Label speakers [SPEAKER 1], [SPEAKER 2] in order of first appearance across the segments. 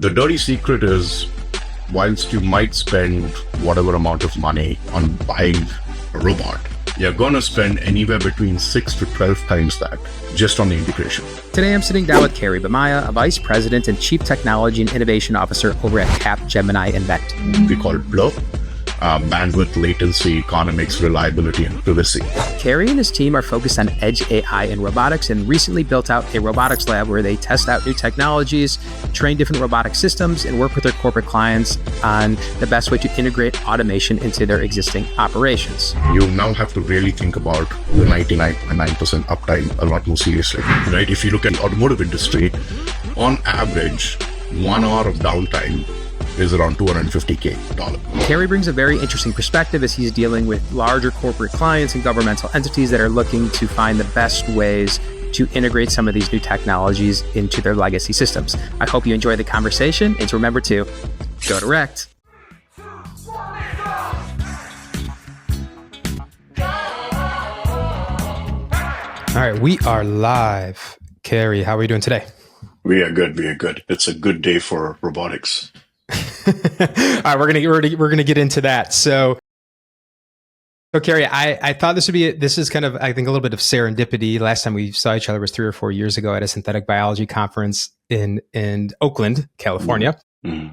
[SPEAKER 1] The dirty secret is, whilst you might spend whatever amount of money on buying a robot, you're going to spend anywhere between 6 to 12 times that just on the integration.
[SPEAKER 2] Today, I'm sitting down with Kary Bheemaiah, a Vice President and Chief Technology and Innovation Officer over at Capgemini Invent.
[SPEAKER 1] We call it BLOPE. Bandwidth, latency, economics, reliability, and privacy.
[SPEAKER 2] Kary and his team are focused on edge AI and robotics and recently built out a robotics lab where they test out new technologies, train different robotic systems, and work with their corporate clients on the best way to integrate automation into their existing operations.
[SPEAKER 1] You now have to really think about the 99.9% uptime a lot more seriously, right? If you look at the automotive industry, on average, 1 hour of downtime is around $250K.
[SPEAKER 2] Kary brings a very interesting perspective as he's dealing with larger corporate clients and governmental entities that are looking to find the best ways to integrate some of these new technologies into their legacy systems. I hope you enjoy the conversation, and to remember to go direct. All right, we are live. Kary, how are we doing today?
[SPEAKER 1] We are good. It's a good day for robotics.
[SPEAKER 2] All right, we're gonna get into that. So Kary, I thought this is kind of, I think, a little bit of serendipity. Last time we saw each other was 3 or 4 years ago at a synthetic biology conference in Oakland, California. Mm-hmm.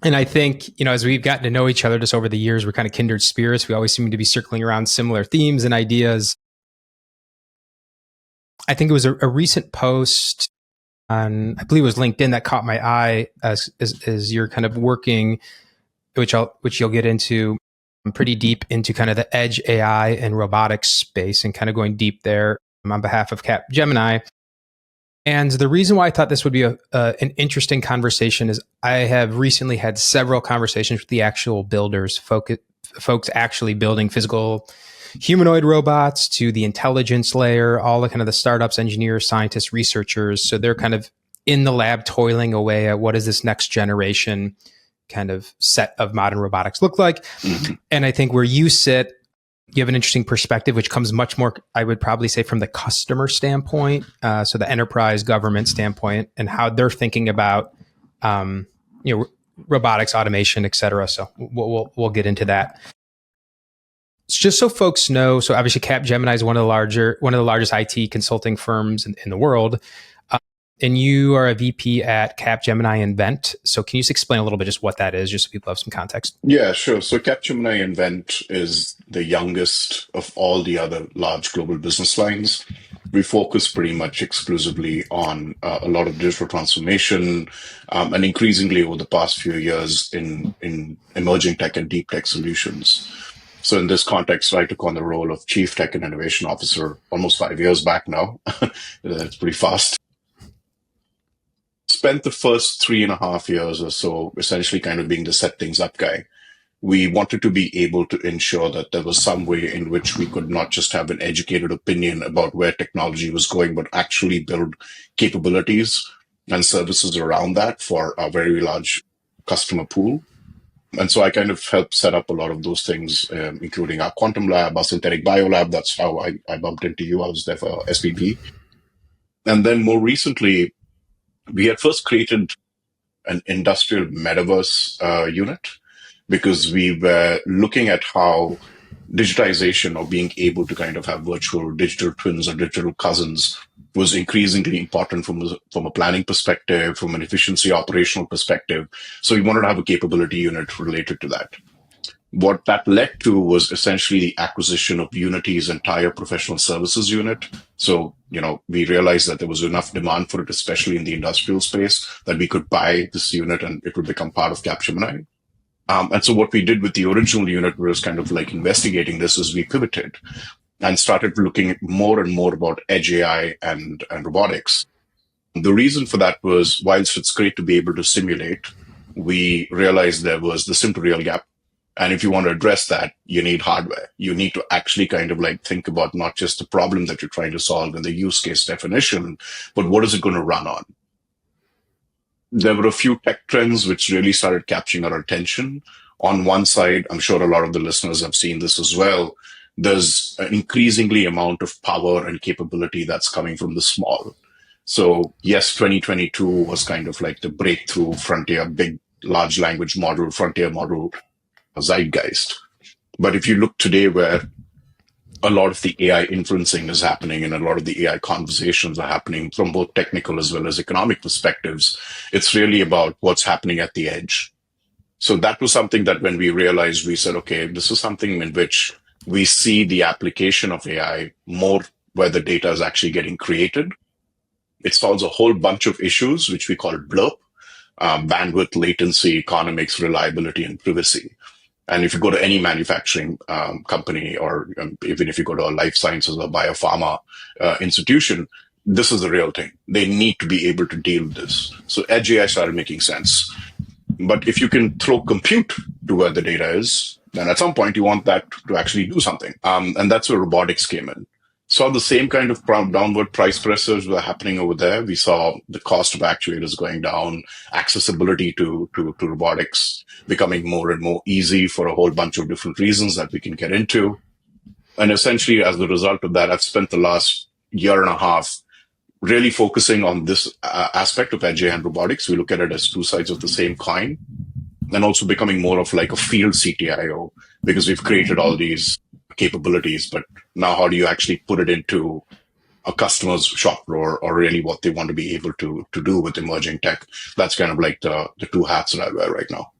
[SPEAKER 2] And I think, as we've gotten to know each other just over the years, we're kind of kindred spirits. We always seem to be circling around similar themes and ideas. I think it was a recent post on, I believe it was LinkedIn, that caught my eye as you're kind of working, which you'll get into pretty deep into kind of the edge AI and robotics space and kind of going deep there on behalf of Capgemini. And the reason why I thought this would be an interesting conversation is I have recently had several conversations with the actual builders, folks actually building physical humanoid robots to the intelligence layer, all the kind of the startups, engineers, scientists, researchers. So they're kind of in the lab toiling away at what does this next generation kind of set of modern robotics look like. Mm-hmm. And I think where you sit, you have an interesting perspective, which comes much more, I would probably say, from the customer standpoint. So the enterprise government standpoint and how they're thinking about, robotics, automation, et cetera. So we'll get into that. Just so folks know, so obviously Capgemini is one of the largest IT consulting firms in the world, and you are a VP at Capgemini Invent. So can you just explain a little bit just what that is, just so people have some context?
[SPEAKER 1] Yeah, sure. So Capgemini Invent is the youngest of all the other large global business lines. We focus pretty much exclusively on a lot of digital transformation, and increasingly over the past few years in emerging tech and deep tech solutions. So in this context, I took on the role of Chief Tech and Innovation Officer almost 5 years back now. It's pretty fast. Spent the first 3.5 years or so essentially kind of being the set things up guy. We wanted to be able to ensure that there was some way in which we could not just have an educated opinion about where technology was going, but actually build capabilities and services around that for a very large customer pool. And so I kind of helped set up a lot of those things, including our quantum lab, our synthetic bio lab. That's how I bumped into you. I was there for SVP. And then more recently, we had first created an industrial metaverse unit because we were looking at how digitization, or being able to kind of have virtual digital twins or digital cousins, was increasingly important from a planning perspective, from an efficiency operational perspective. So we wanted to have a capability unit related to that. What that led to was essentially the acquisition of Unity's entire professional services unit. So, we realized that there was enough demand for it, especially in the industrial space, that we could buy this unit and it would become part of Capgemini. And so what we did with the original unit was kind of like investigating this as we pivoted and started looking at more and more about edge AI and robotics. The reason for that was, whilst it's great to be able to simulate, we realized there was the sim to real gap. And if you want to address that, you need hardware. You need to actually kind of like think about not just the problem that you're trying to solve in the use case definition, but what is it going to run on? There were a few tech trends which really started capturing our attention. On one side, I'm sure a lot of the listeners have seen this as well, there's an increasingly amount of power and capability that's coming from the small. So yes, 2022 was kind of like the breakthrough frontier, big, large language model, frontier model zeitgeist. But if you look today where a lot of the AI inferencing is happening and a lot of the AI conversations are happening from both technical as well as economic perspectives, it's really about what's happening at the edge. So that was something that when we realized, we said, okay, this is something in which we see the application of AI more where the data is actually getting created. It solves a whole bunch of issues, which we call BLOPE, bandwidth, latency, economics, reliability, and privacy. And if you go to any manufacturing company, or even if you go to a life sciences or biopharma institution, this is the real thing. They need to be able to deal with this. So edge AI started making sense. But if you can throw compute to where the data is, then at some point you want that to actually do something. And that's where robotics came in. Saw the same kind of downward price pressures were happening over there. We saw the cost of actuators going down, accessibility to robotics becoming more and more easy for a whole bunch of different reasons that we can get into. And essentially, as a result of that, I've spent the last year and a half really focusing on this aspect of edge AI and robotics. We look at it as two sides of the same coin, and also becoming more of like a field CTIO, because we've created all these capabilities, but now how do you actually put it into a customer's shop floor, or really what they want to be able to do with emerging tech? That's kind of like the two hats that I wear right now.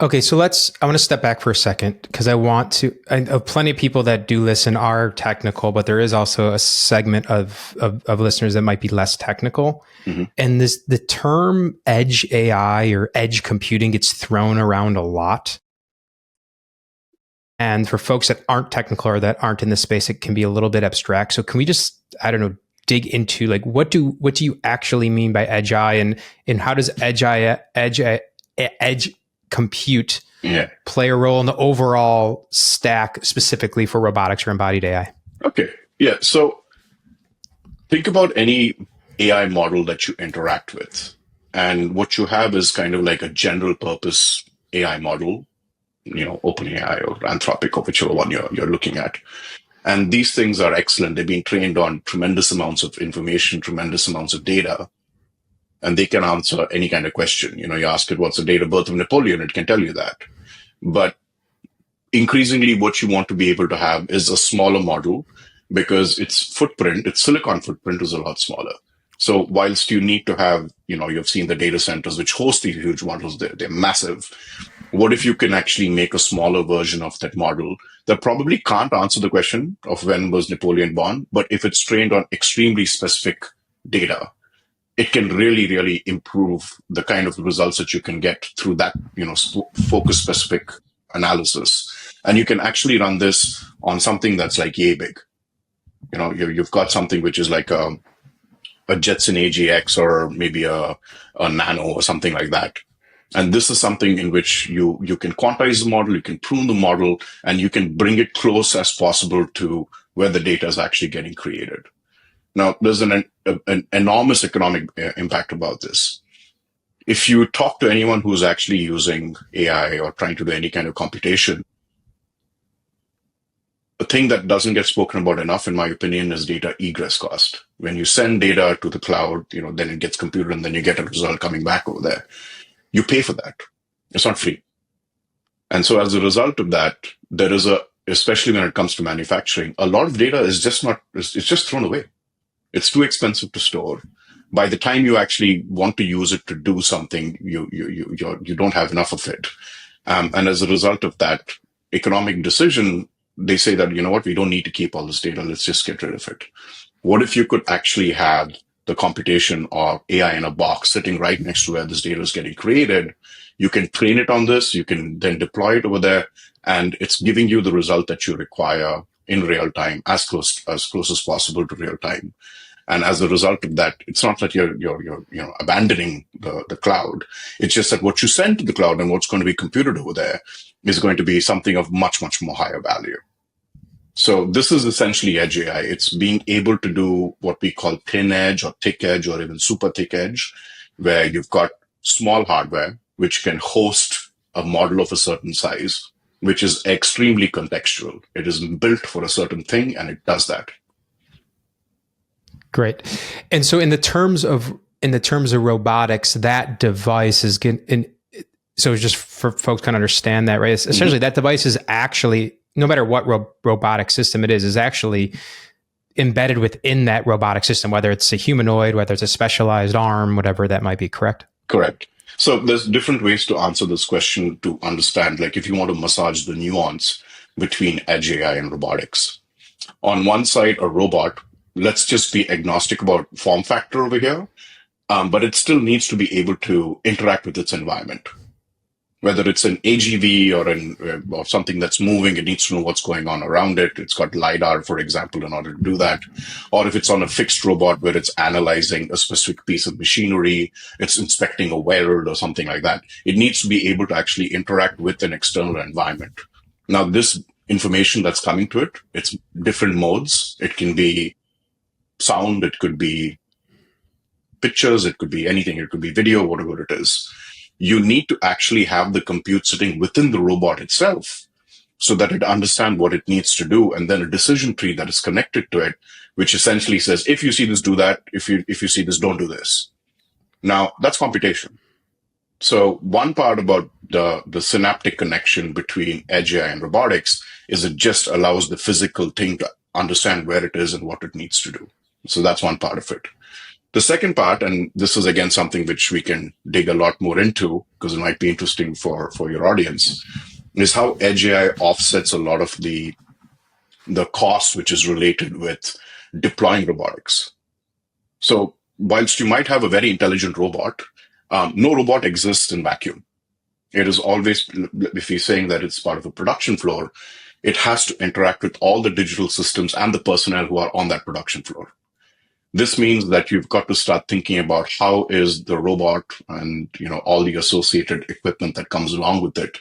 [SPEAKER 2] Okay, so I want to step back for a second because I know plenty of people that do listen are technical, but there is also a segment of listeners that might be less technical. Mm-hmm. And the term edge AI or edge computing gets thrown around a lot. And for folks that aren't technical or that aren't in the space, it can be a little bit abstract. So can we just, I don't know, dig into like, what do you actually mean by edge AI, and how does edge compute play a role in the overall stack, specifically for robotics or embodied AI?
[SPEAKER 1] Okay. Yeah. So think about any AI model that you interact with. And what you have is kind of like a general purpose AI model, OpenAI or Anthropic or whichever one you're looking at. And these things are excellent. They've been trained on tremendous amounts of information, tremendous amounts of data, and they can answer any kind of question. You ask it, what's the date of birth of Napoleon? It can tell you that. But increasingly, what you want to be able to have is a smaller model, because its silicon footprint is a lot smaller. So whilst you need to have, you've seen the data centers which host these huge models, they're massive. What if you can actually make a smaller version of that model that probably can't answer the question of when was Napoleon born, but if it's trained on extremely specific data, it can really, really improve the kind of results that you can get through that, focus specific analysis. And you can actually run this on something that's like yay big. You've got something which is like a Jetson AGX or maybe a Nano or something like that. And this is something in which you can quantize the model, you can prune the model, and you can bring it close as possible to where the data is actually getting created. Now, there's an enormous economic impact about this. If you talk to anyone who's actually using AI or trying to do any kind of computation, the thing that doesn't get spoken about enough, in my opinion, is data egress cost. When you send data to the cloud, then it gets computed and then you get a result coming back over there. You pay for that. It's not free. And so as a result of that, there is especially when it comes to manufacturing, a lot of data is it's just thrown away. It's too expensive to store. By the time you actually want to use it to do something, you don't have enough of it. And as a result of that economic decision, they say that, we don't need to keep all this data. Let's just get rid of it. What if you could actually have the computation or AI in a box sitting right next to where this data is getting created? You can train it on this. You can then deploy it over there, and it's giving you the result that you require in real time, as close as possible to real time. And as a result of that, it's not that you're abandoning the cloud. It's just that what you send to the cloud and what's going to be computed over there is going to be something of much, much more higher value. So this is essentially edge AI. It's being able to do what we call thin edge or thick edge or even super thick edge, where you've got small hardware which can host a model of a certain size, which is extremely contextual. It is built for a certain thing and it does that.
[SPEAKER 2] Great. And so in the terms of robotics, that device is getting, so just for folks can understand that, right? It's essentially that device is actually, no matter what robotic system it is actually embedded within that robotic system, whether it's a humanoid, whether it's a specialized arm, whatever that might be, correct?
[SPEAKER 1] Correct. So there's different ways to answer this question to understand, like if you want to massage the nuance between edge AI and robotics. On one side, a robot, let's just be agnostic about form factor over here, but it still needs to be able to interact with its environment. Whether it's an AGV or something that's moving, it needs to know what's going on around it. It's got LiDAR, for example, in order to do that. Or if it's on a fixed robot where it's analyzing a specific piece of machinery, it's inspecting a weld or something like that. It needs to be able to actually interact with an external environment. Now, this information that's coming to it, it's different modes. It can be sound, it could be pictures, it could be anything, it could be video, whatever it is. You need to actually have the compute sitting within the robot itself so that it understands what it needs to do, and then a decision tree that is connected to it, which essentially says, if you see this, do that. If you see this, don't do this. Now, that's computation. So one part about the synaptic connection between edge AI and robotics is it just allows the physical thing to understand where it is and what it needs to do. So that's one part of it. The second part, and this is again something which we can dig a lot more into because it might be interesting for your audience, is how edge AI offsets a lot of the cost which is related with deploying robotics. So whilst you might have a very intelligent robot, no robot exists in vacuum. It is always, if you're saying that it's part of a production floor, it has to interact with all the digital systems and the personnel who are on that production floor. This means that you've got to start thinking about how is the robot and all the associated equipment that comes along with it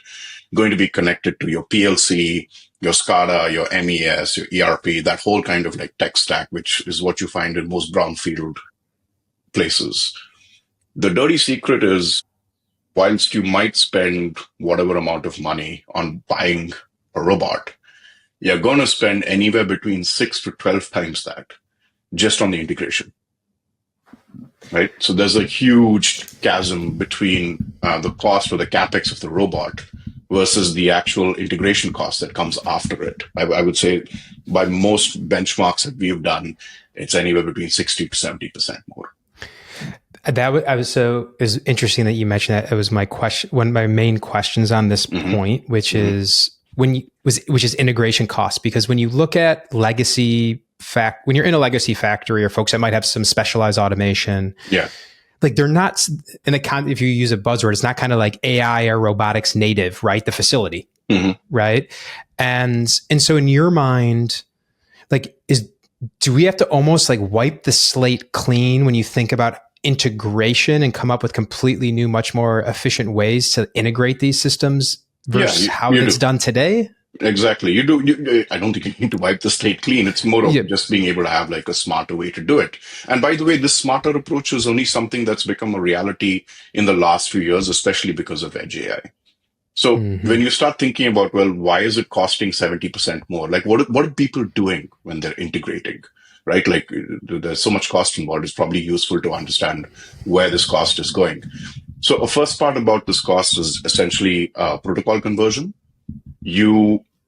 [SPEAKER 1] going to be connected to your PLC, your SCADA, your MES, your ERP, that whole kind of like tech stack, which is what you find in most brownfield places. The dirty secret is, whilst you might spend whatever amount of money on buying a robot, you're going to spend anywhere between 6 to 12 times that just on the integration, right? So there's a huge chasm between the cost or the capex of the robot versus the actual integration cost that comes after it. I would say by most benchmarks that we've done, it's anywhere between 60 to 70% more.
[SPEAKER 2] It's interesting that you mentioned that. It was my question, one of my main questions on this point, which is which is integration costs. Because when you look at when you're in a legacy factory or folks that might have some specialized automation, like they're not if you use a buzzword, it's not kind of like AI or robotics native, right? The facility, right? And so in your mind, like do we have to almost like wipe the slate clean when you think about integration and come up with completely new, much more efficient ways to integrate these systems versus how it's done today?
[SPEAKER 1] Exactly. You do. I don't think you need to wipe the slate clean. It's more of just being able to have like a smarter way to do it. And by the way, this smarter approach is only something that's become a reality in the last few years, especially because of edge AI. So when you start thinking about, well, why is it costing 70% more? Like what are people doing when they're integrating, right? Like there's so much cost involved. It's probably useful to understand where this cost is going. So a first part about this cost is essentially protocol conversion.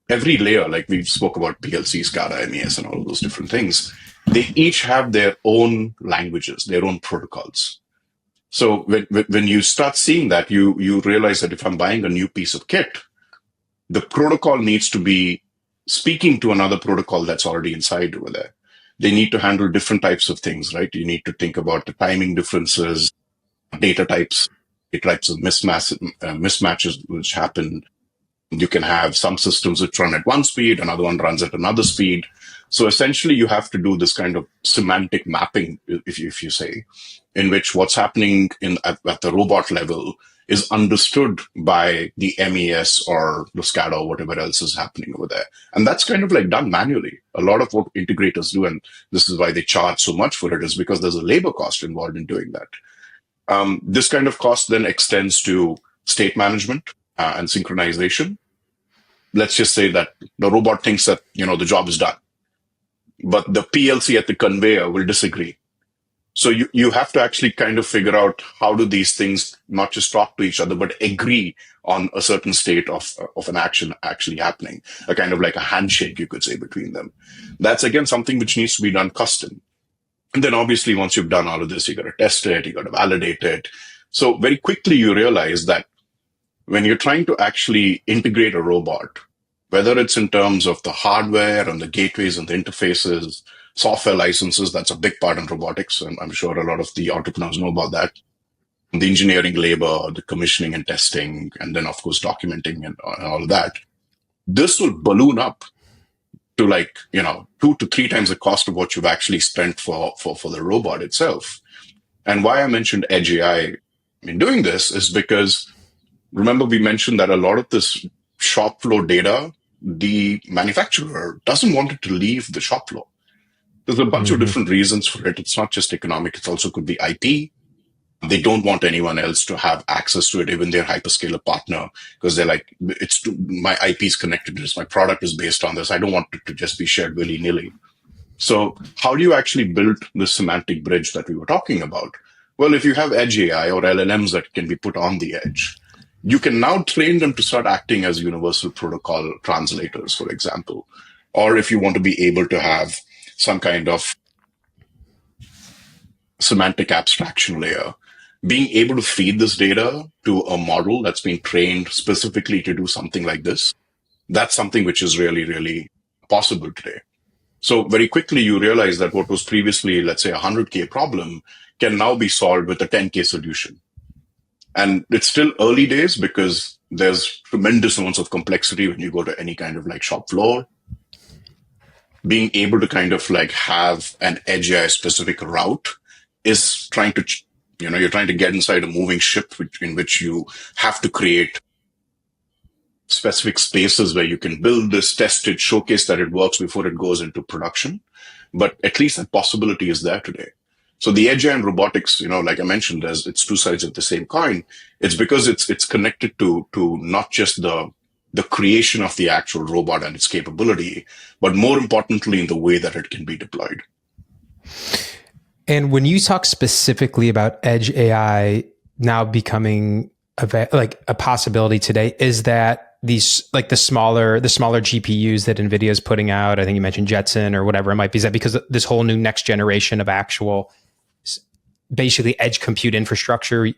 [SPEAKER 1] Every layer, like we spoke about PLC, SCADA, MES, and all of those different things, they each have their own languages, their own protocols. So when you start seeing that, you realize that if I'm buying a new piece of kit, the protocol needs to be speaking to another protocol that's already inside over there. They need to handle different types of things, right? You need to think about the timing differences, data types of mismatches which happen. You can have some systems which run at one speed, another one runs at another speed. So essentially, you have to do this kind of semantic mapping, if you say, in which what's happening at the robot level is understood by the MES or the SCADA or whatever else is happening over there. And that's kind of like done manually. A lot of what integrators do, and this is why they charge so much for it, is because there's a labor cost involved in doing that. This kind of cost then extends to state management and synchronization. Let's just say that the robot thinks that, the job is done. but the PLC at the conveyor will disagree. So you have to actually kind of figure out how do these things not just talk to each other, but agree on a certain state of an action actually happening, a kind of like a handshake, you could say, between them. That's again something which needs to be done custom. And then obviously once you've done all of this, you got to test it, you got to validate it. So very quickly you realize that when you're trying to actually integrate a robot, whether it's in terms of the hardware and the gateways and the interfaces, software licenses, that's a big part in robotics. And I'm sure a lot of the entrepreneurs know about that. The engineering labor, the commissioning and testing, and then, of course, documenting and all of that. This will balloon up to like, 2 to 3 times the cost of what you've actually spent for the robot itself. And why I mentioned Edge AI in doing this is because remember we mentioned that a lot of this shop floor data, the manufacturer doesn't want it to leave the shop floor. There's a bunch of different reasons for it. It's not just economic. It also could be IP. They don't want anyone else to have access to it, even their hyperscaler partner, because they're like, my IP is connected to this. My product is based on this. I don't want it to just be shared willy-nilly. So how do you actually build this semantic bridge that we were talking about? Well, if you have Edge AI or LLMs that can be put on the edge, you can now train them to start acting as universal protocol translators, for example. Or if you want to be able to have some kind of semantic abstraction layer, being able to feed this data to a model that's been trained specifically to do something like this, that's something which is really, really possible today. So very quickly, you realize that what was previously, let's say, a 100K problem can now be solved with a 10K solution. And it's still early days because there's tremendous amounts of complexity when you go to any kind of like shop floor. Being able to kind of like have an Edge AI specific route is trying to, you're trying to get inside a moving ship in which you have to create specific spaces where you can build this, test it, showcase that it works before it goes into production. But at least that possibility is there today. So the Edge AI and robotics, like I mentioned, it's two sides of the same coin. It's because it's connected to not just the creation of the actual robot and its capability, but more importantly, in the way that it can be deployed.
[SPEAKER 2] And when you talk specifically about Edge AI now becoming like a possibility today, is that these like the smaller GPUs that NVIDIA is putting out? I think you mentioned Jetson or whatever it might be. Is that because this whole new next generation of actual, basically edge compute infrastructure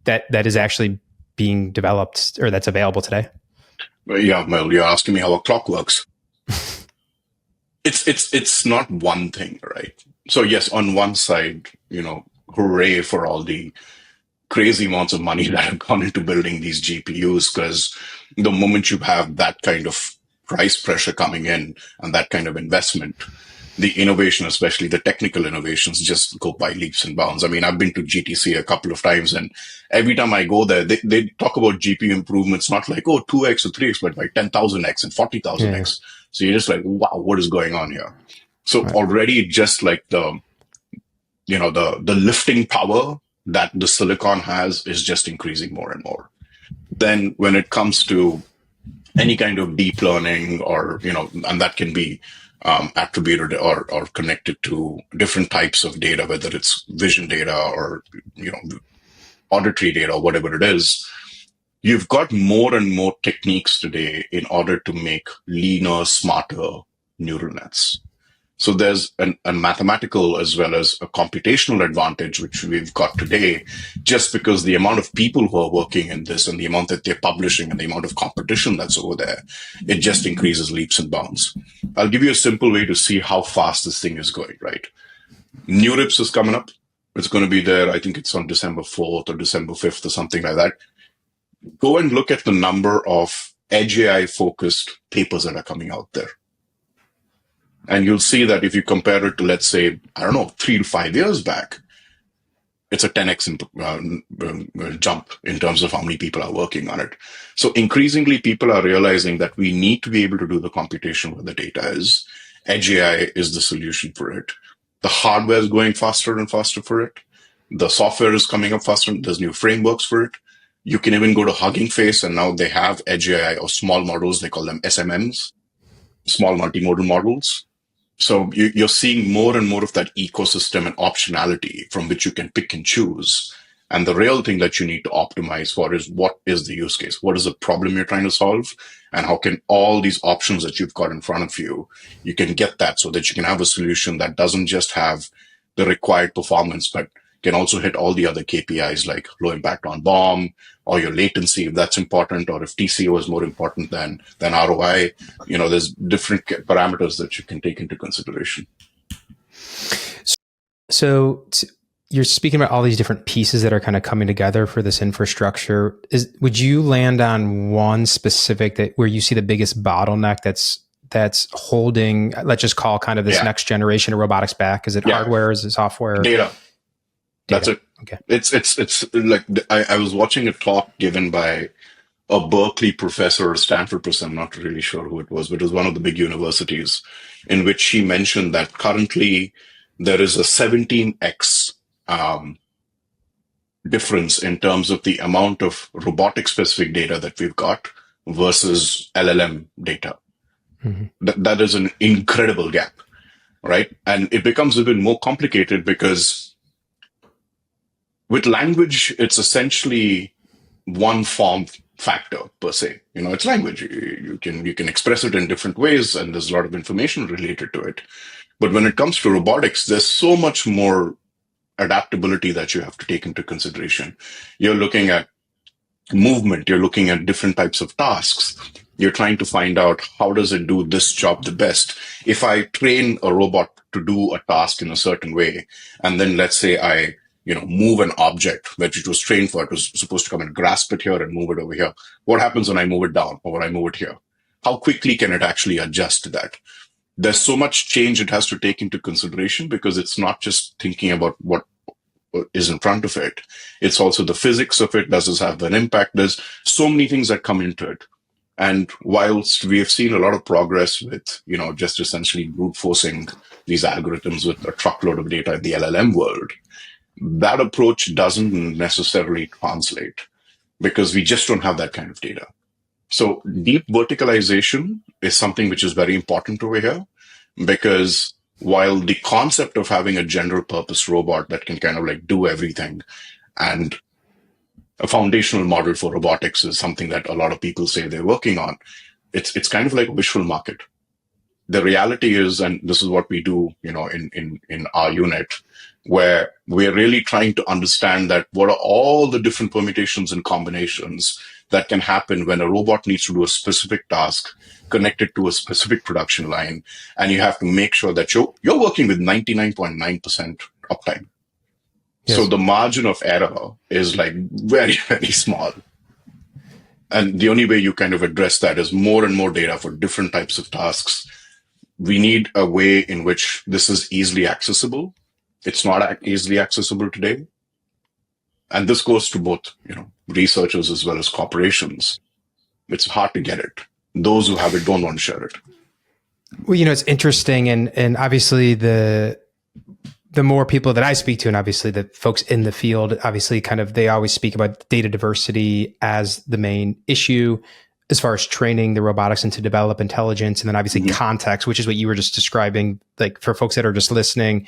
[SPEAKER 2] that is actually being developed or that's available today?
[SPEAKER 1] Yeah, well, you're asking me how a clock works. It's not one thing, right? So yes, on one side, hooray for all the crazy amounts of money that have gone into building these GPUs, because the moment you have that kind of price pressure coming in and that kind of investment, the innovation, especially the technical innovations, just go by leaps and bounds. I mean, I've been to GTC a couple of times, and every time I go there, they talk about GPU improvements, not like, 2x or 3x, but like 10,000x and 40,000x. Yeah. So you're just like, wow, what is going on here? So already just like the lifting power that the silicon has is just increasing more and more. Then when it comes to any kind of deep learning or, and that can be attributed or connected to different types of data, whether it's vision data or, auditory data or whatever it is, you've got more and more techniques today in order to make leaner, smarter neural nets. So there's a mathematical as well as a computational advantage, which we've got today, just because the amount of people who are working in this and the amount that they're publishing and the amount of competition that's over there, it just increases leaps and bounds. I'll give you a simple way to see how fast this thing is going, right? NeurIPS is coming up. It's going to be there. I think it's on December 4th or December 5th or something like that. Go and look at the number of Edge AI focused papers that are coming out there. And you'll see that if you compare it to, let's say, 3 to 5 years back, it's a 10x jump in terms of how many people are working on it. So increasingly, people are realizing that we need to be able to do the computation where the data is. Edge AI is the solution for it. The hardware is going faster and faster for it. The software is coming up faster. There's new frameworks for it. You can even go to Hugging Face, and now they have Edge AI or small models. They call them SMMs, small multimodal models. So you're seeing more and more of that ecosystem and optionality from which you can pick and choose. And the real thing that you need to optimize for is what is the use case? What is the problem you're trying to solve? And how can all these options that you've got in front of you, you can get that so that you can have a solution that doesn't just have the required performance, but can also hit all the other KPIs like low impact on BOM or your latency if that's important, or if TCO is more important than ROI. There's different parameters that you can take into consideration.
[SPEAKER 2] So you're speaking about all these different pieces that are kind of coming together for this infrastructure. Would you land on one specific that where you see the biggest bottleneck that's holding, let's just call kind of this next generation of robotics back? Is it hardware? Is it software?
[SPEAKER 1] Data. That's it.
[SPEAKER 2] Okay.
[SPEAKER 1] It's like I was watching a talk given by a Berkeley professor or Stanford professor, I'm not really sure who it was, but it was one of the big universities, in which she mentioned that currently there is a 17x difference in terms of the amount of robotic specific data that we've got versus LLM data. Mm-hmm. That is an incredible gap, right? And it becomes a bit more complicated because with language, it's essentially one form factor per se. It's language. You can express it in different ways, and there's a lot of information related to it. But when it comes to robotics, there's so much more adaptability that you have to take into consideration. You're looking at movement. You're looking at different types of tasks. You're trying to find out how does it do this job the best. If I train a robot to do a task in a certain way, and then let's say I move an object which it was trained for, it was supposed to come and grasp it here and move it over here. What happens when I move it down or when I move it here? How quickly can it actually adjust to that? There's so much change it has to take into consideration because it's not just thinking about what is in front of it. It's also the physics of it. Does this have an impact? There's so many things that come into it. And whilst we have seen a lot of progress with, just essentially brute forcing these algorithms with a truckload of data in the LLM world, that approach doesn't necessarily translate because we just don't have that kind of data. So deep verticalization is something which is very important over here, because while the concept of having a general purpose robot that can kind of like do everything, and a foundational model for robotics is something that a lot of people say they're working on, it's kind of like a visual market. The reality is, and this is what we do, in our unit, where we're really trying to understand that what are all the different permutations and combinations that can happen when a robot needs to do a specific task connected to a specific production line, and you have to make sure that you're working with 99.9% uptime. Yes. So the margin of error is like very, very small. And the only way you kind of address that is more and more data for different types of tasks. We need a way in which this is easily accessible. It's not easily accessible today. And this goes to both, researchers as well as corporations. It's hard to get it. Those who have it don't want to share it.
[SPEAKER 2] Well, it's interesting. And obviously the more people that I speak to, and obviously the folks in the field, obviously they always speak about data diversity as the main issue as far as training the robotics and to develop intelligence. And then obviously context, which is what you were just describing. Like for folks that are just listening,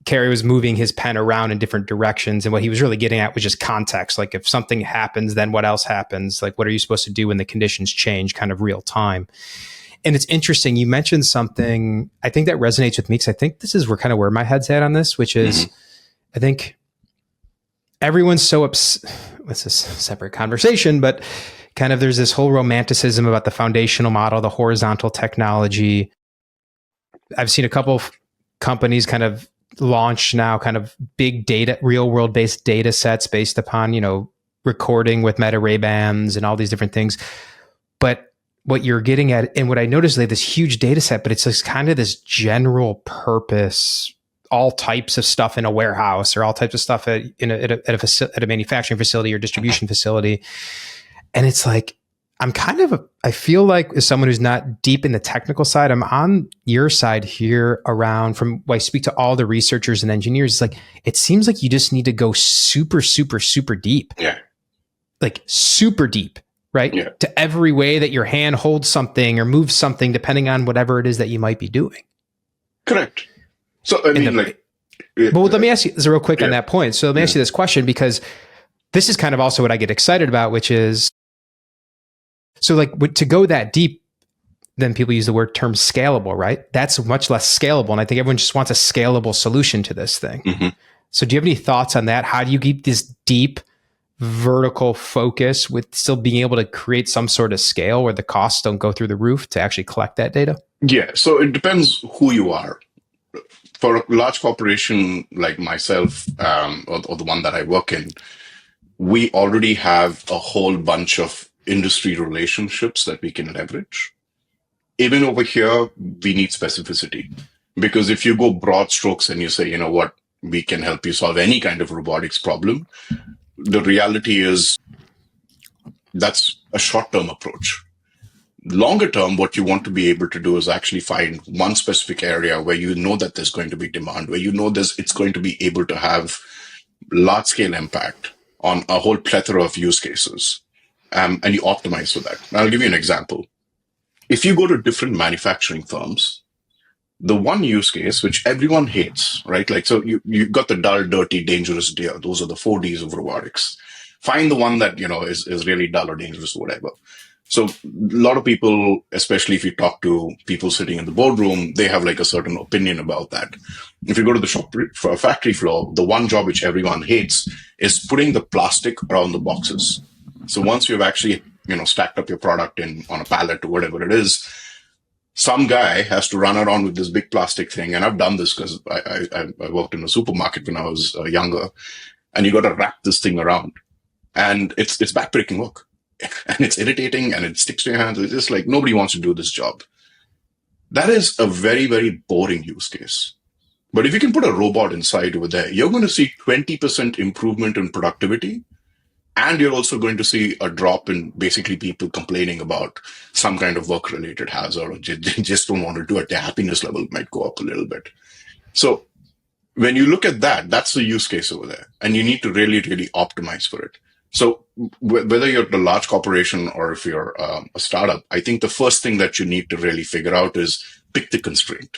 [SPEAKER 2] Kary was moving his pen around in different directions. And what he was really getting at was just context. Like if something happens, then what else happens? Like what are you supposed to do when the conditions change kind of real time? And it's interesting. You mentioned something, I think that resonates with me because I think this is where my head's at on this, which is, I think everyone's so it's a separate conversation, but kind of there's this whole romanticism about the foundational model, the horizontal technology. I've seen a couple of companies kind of launch now kind of big data, real world based data sets based upon, recording with Meta Ray-Bans and all these different things. But what you're getting at, and what I noticed, they have this huge data set, but it's just kind of this general purpose, all types of stuff in a warehouse or all types of stuff at a manufacturing facility or distribution facility. And it's like, I feel like as someone who's not deep in the technical side, I'm on your side here around from when I speak to all the researchers and engineers. It's like, it seems like you just need to go super, super, super deep.
[SPEAKER 1] Yeah.
[SPEAKER 2] Like super deep, right?
[SPEAKER 1] Yeah.
[SPEAKER 2] To every way that your hand holds something or moves something, depending on whatever it is that you might be doing.
[SPEAKER 1] Correct. So, I mean, like,
[SPEAKER 2] well, let me ask you this real quick on that point. So let me ask you this question, because this is kind of also what I get excited about, which is, so like to go that deep, then people use the term scalable, right? That's much less scalable. And I think everyone just wants a scalable solution to this thing.
[SPEAKER 1] Mm-hmm.
[SPEAKER 2] So do you have any thoughts on that? How do you keep this deep vertical focus with still being able to create some sort of scale where the costs don't go through the roof to actually collect that data?
[SPEAKER 1] Yeah. So it depends who you are. For a large corporation like myself, or the one that I work in, we already have a whole bunch of industry relationships that we can leverage. Even over here, we need specificity, because if you go broad strokes and you say, you know what, we can help you solve any kind of robotics problem, the reality is that's a short-term approach. Longer term, what you want to be able to do is actually find one specific area where you know that there's going to be demand, where you know it's going to be able to have large-scale impact on a whole plethora of use cases, and you optimize for that. I'll give you an example. If you go to different manufacturing firms, the one use case which everyone hates, right? Like, so you've got the dull, dirty, dangerous deer. Those are the 4Ds of robotics. Find the one that, is really dull or dangerous or whatever. So a lot of people, especially if you talk to people sitting in the boardroom, they have like a certain opinion about that. If you go to the factory floor, the one job which everyone hates is putting the plastic around the boxes. So once you've actually, stacked up your product on a pallet or whatever it is, some guy has to run around with this big plastic thing. And I've done this because I worked in a supermarket when I was younger, and you got to wrap this thing around, and it's backbreaking work. And it's irritating and it sticks to your hands. It's just like nobody wants to do this job. That is a very, very boring use case. But if you can put a robot inside over there, you're going to see 20% improvement in productivity. And you're also going to see a drop in basically people complaining about some kind of work-related hazard, or they just don't want to do it. Their happiness level might go up a little bit. So when you look at that, that's the use case over there. And you need to really, really optimize for it. So whether you're a large corporation or if you're a startup, I think the first thing that you need to really figure out is pick the constraint.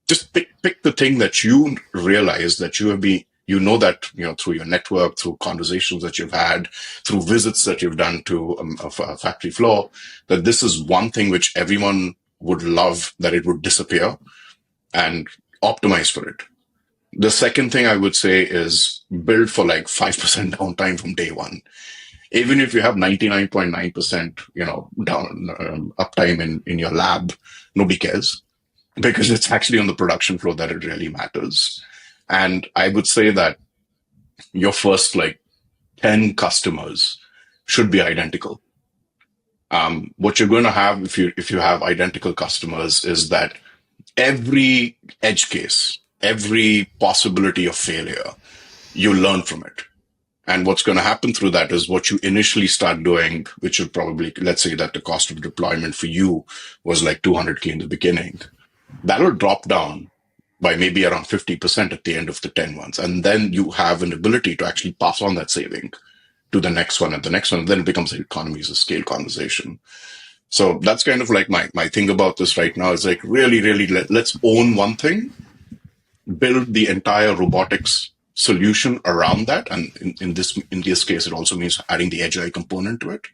[SPEAKER 1] Just pick the thing that you realize that you have been, that, through your network, through conversations that you've had, through visits that you've done to a factory floor, that this is one thing which everyone would love that it would disappear, and optimize for it. The second thing I would say is build for like 5% downtime from day one. Even if you have 99.9%, uptime in your lab, nobody cares, because it's actually on the production floor that it really matters. And I would say that your first 10 customers should be identical. What you're going to have if you have identical customers is that every edge case, every possibility of failure, you learn from it. And what's going to happen through that is what you initially start doing, which would probably, let's say that the cost of deployment for you was like $200K in the beginning. That'll drop down by maybe around 50% at the end of the 10 months. And then you have an ability to actually pass on that saving to the next one and the next one. And then it becomes an economies of scale conversation. So that's kind of like my thing about this right now is like really, really let's own one thing, build the entire robotics solution around that. And in this case, it also means adding the edge AI component to it,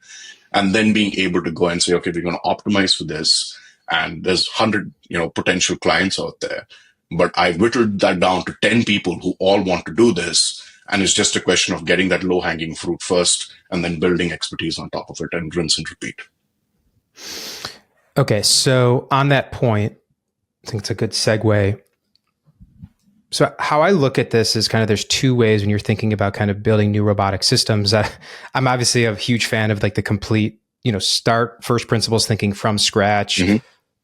[SPEAKER 1] and then being able to go and say, okay, we're going to optimize for this. And there's 100, potential clients out there, but I've whittled that down to 10 people who all want to do this. And it's just a question of getting that low hanging fruit first and then building expertise on top of it and rinse and repeat.
[SPEAKER 2] Okay. So on that point, I think it's a good segue. So how I look at this is kind of, there's two ways when you're thinking about kind of building new robotic systems. I'm obviously a huge fan of like the complete, start first principles thinking from scratch,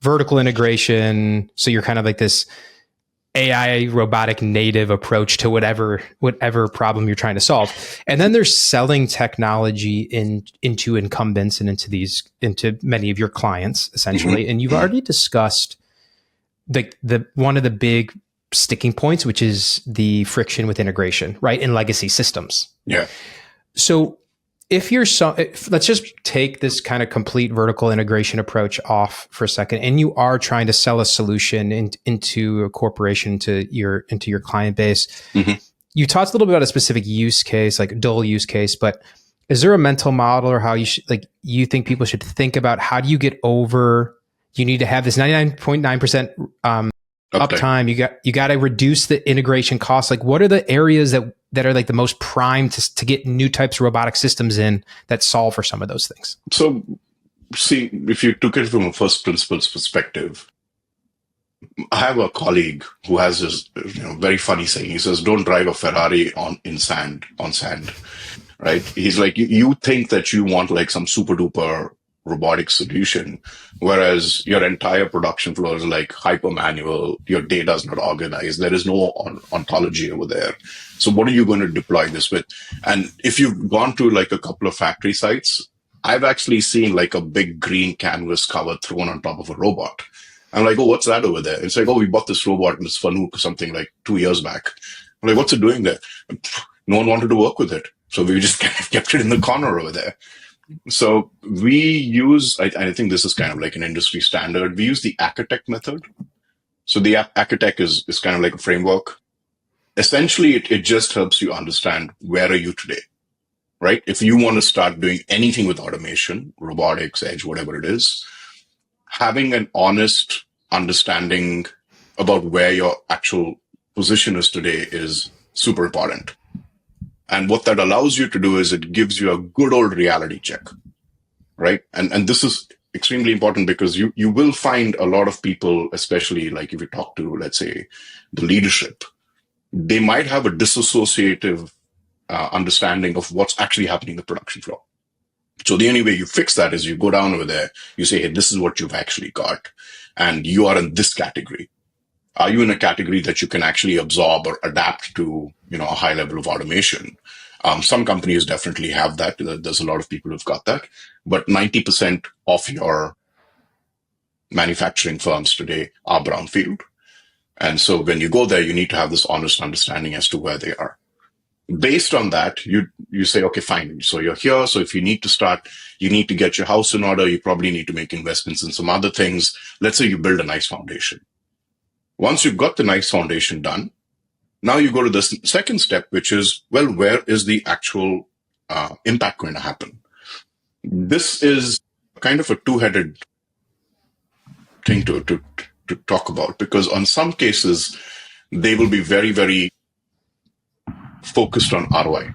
[SPEAKER 2] vertical integration. So you're kind of like this AI robotic native approach to whatever problem you're trying to solve. And then there's selling technology into incumbents and into many of your clients essentially. And you've already discussed the one of the big sticking points, which is the friction with integration, right? In legacy systems.
[SPEAKER 1] Yeah.
[SPEAKER 2] So let's just take this kind of complete vertical integration approach off for a second, and you are trying to sell a solution into a corporation, into your client base.
[SPEAKER 1] Mm-hmm.
[SPEAKER 2] You talked a little bit about a specific use case, like a dual use case, but is there a mental model or how you think people should think about how do you get over? You need to have this 99.9% uptime. You got to reduce the integration costs. Like, what are the areas that are like the most primed to get new types of robotic systems in that solve for some of those things?
[SPEAKER 1] So, see, if you took it from a first principles perspective, I have a colleague who has this very funny saying. He says, "Don't drive a Ferrari on sand." Right? He's like, you think that you want like some super duper robotic solution, whereas your entire production flow is like hyper manual. Your data is not organized. There is no ontology over there. So what are you going to deploy this with? And if you've gone to like a couple of factory sites, I've actually seen like a big green canvas cover thrown on top of a robot. I'm like, oh, what's that over there? It's like, oh, we bought this robot in this Fanuc or something like 2 years back. I'm like, what's it doing there? No one wanted to work with it. So we just kind of kept it in the corner over there. So we use, I think this is kind of like an industry standard. We use the architect method. So the architect is kind of like a framework. Essentially, it just helps you understand where are you today, right? If you want to start doing anything with automation, robotics, edge, whatever it is, having an honest understanding about where your actual position is today is super important. And what that allows you to do is it gives you a good old reality check, right? And this is extremely important because you will find a lot of people, especially like if you talk to, let's say, the leadership, they might have a disassociative understanding of what's actually happening in the production floor. So the only way you fix that is you go down over there, you say, hey, this is what you've actually got, and you are in this category. Are you in a category that you can actually absorb or adapt to, a high level of automation? Some companies definitely have that. There's a lot of people who've got that, but 90% of your manufacturing firms today are brownfield. And so when you go there, you need to have this honest understanding as to where they are. Based on that, you say, okay, fine. So you're here. So if you need to start, you need to get your house in order. You probably need to make investments in some other things. Let's say you build a nice foundation. Once you've got the nice foundation done, now you go to the second step, which is, well, where is the actual impact going to happen? This is kind of a two-headed thing to talk about, because on some cases, they will be very, very focused on ROI.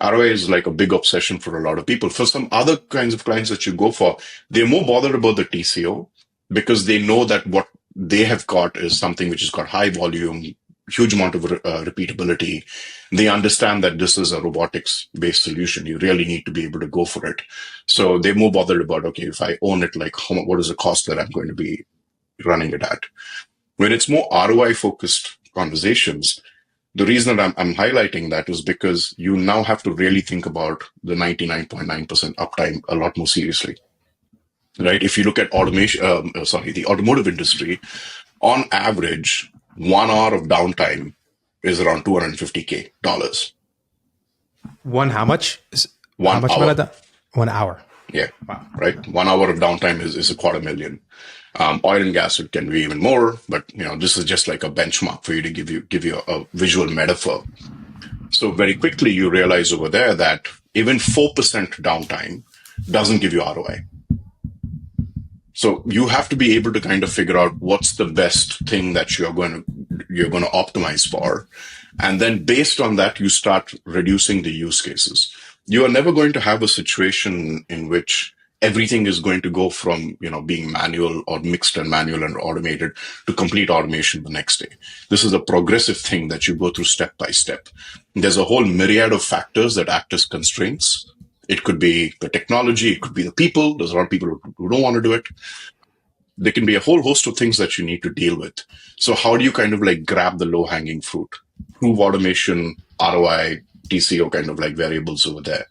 [SPEAKER 1] ROI is like a big obsession for a lot of people. For some other kinds of clients that you go for, they're more bothered about the TCO because they know that what they have got is something which has got high volume, huge amount of repeatability. They understand that this is a robotics-based solution. You really need to be able to go for it. So they're more bothered about, okay, if I own it, like what is the cost that I'm going to be running it at? When it's more ROI-focused conversations, the reason that I'm highlighting that is because you now have to really think about the 99.9% uptime a lot more seriously. Right? If you look at the automotive industry, on average, 1 hour of downtime is around $250K.
[SPEAKER 2] One, how much?
[SPEAKER 1] How much hour.
[SPEAKER 2] 1 hour.
[SPEAKER 1] Yeah. Wow. Right. 1 hour of downtime is $250,000. Oil and gas, it can be even more, but this is just like a benchmark for you to give you a visual metaphor. So very quickly you realize over there that even 4% downtime doesn't give you ROI. So you have to be able to kind of figure out what's the best thing that you're going to optimize for. And then based on that, you start reducing the use cases. You are never going to have a situation in which everything is going to go from, being manual or mixed and manual and automated to complete automation the next day. This is a progressive thing that you go through step by step. There's a whole myriad of factors that act as constraints. It could be the technology. It could be the people. There's a lot of people who don't want to do it. There can be a whole host of things that you need to deal with. So how do you kind of like grab the low-hanging fruit? Prove automation, ROI, TCO kind of like variables over there.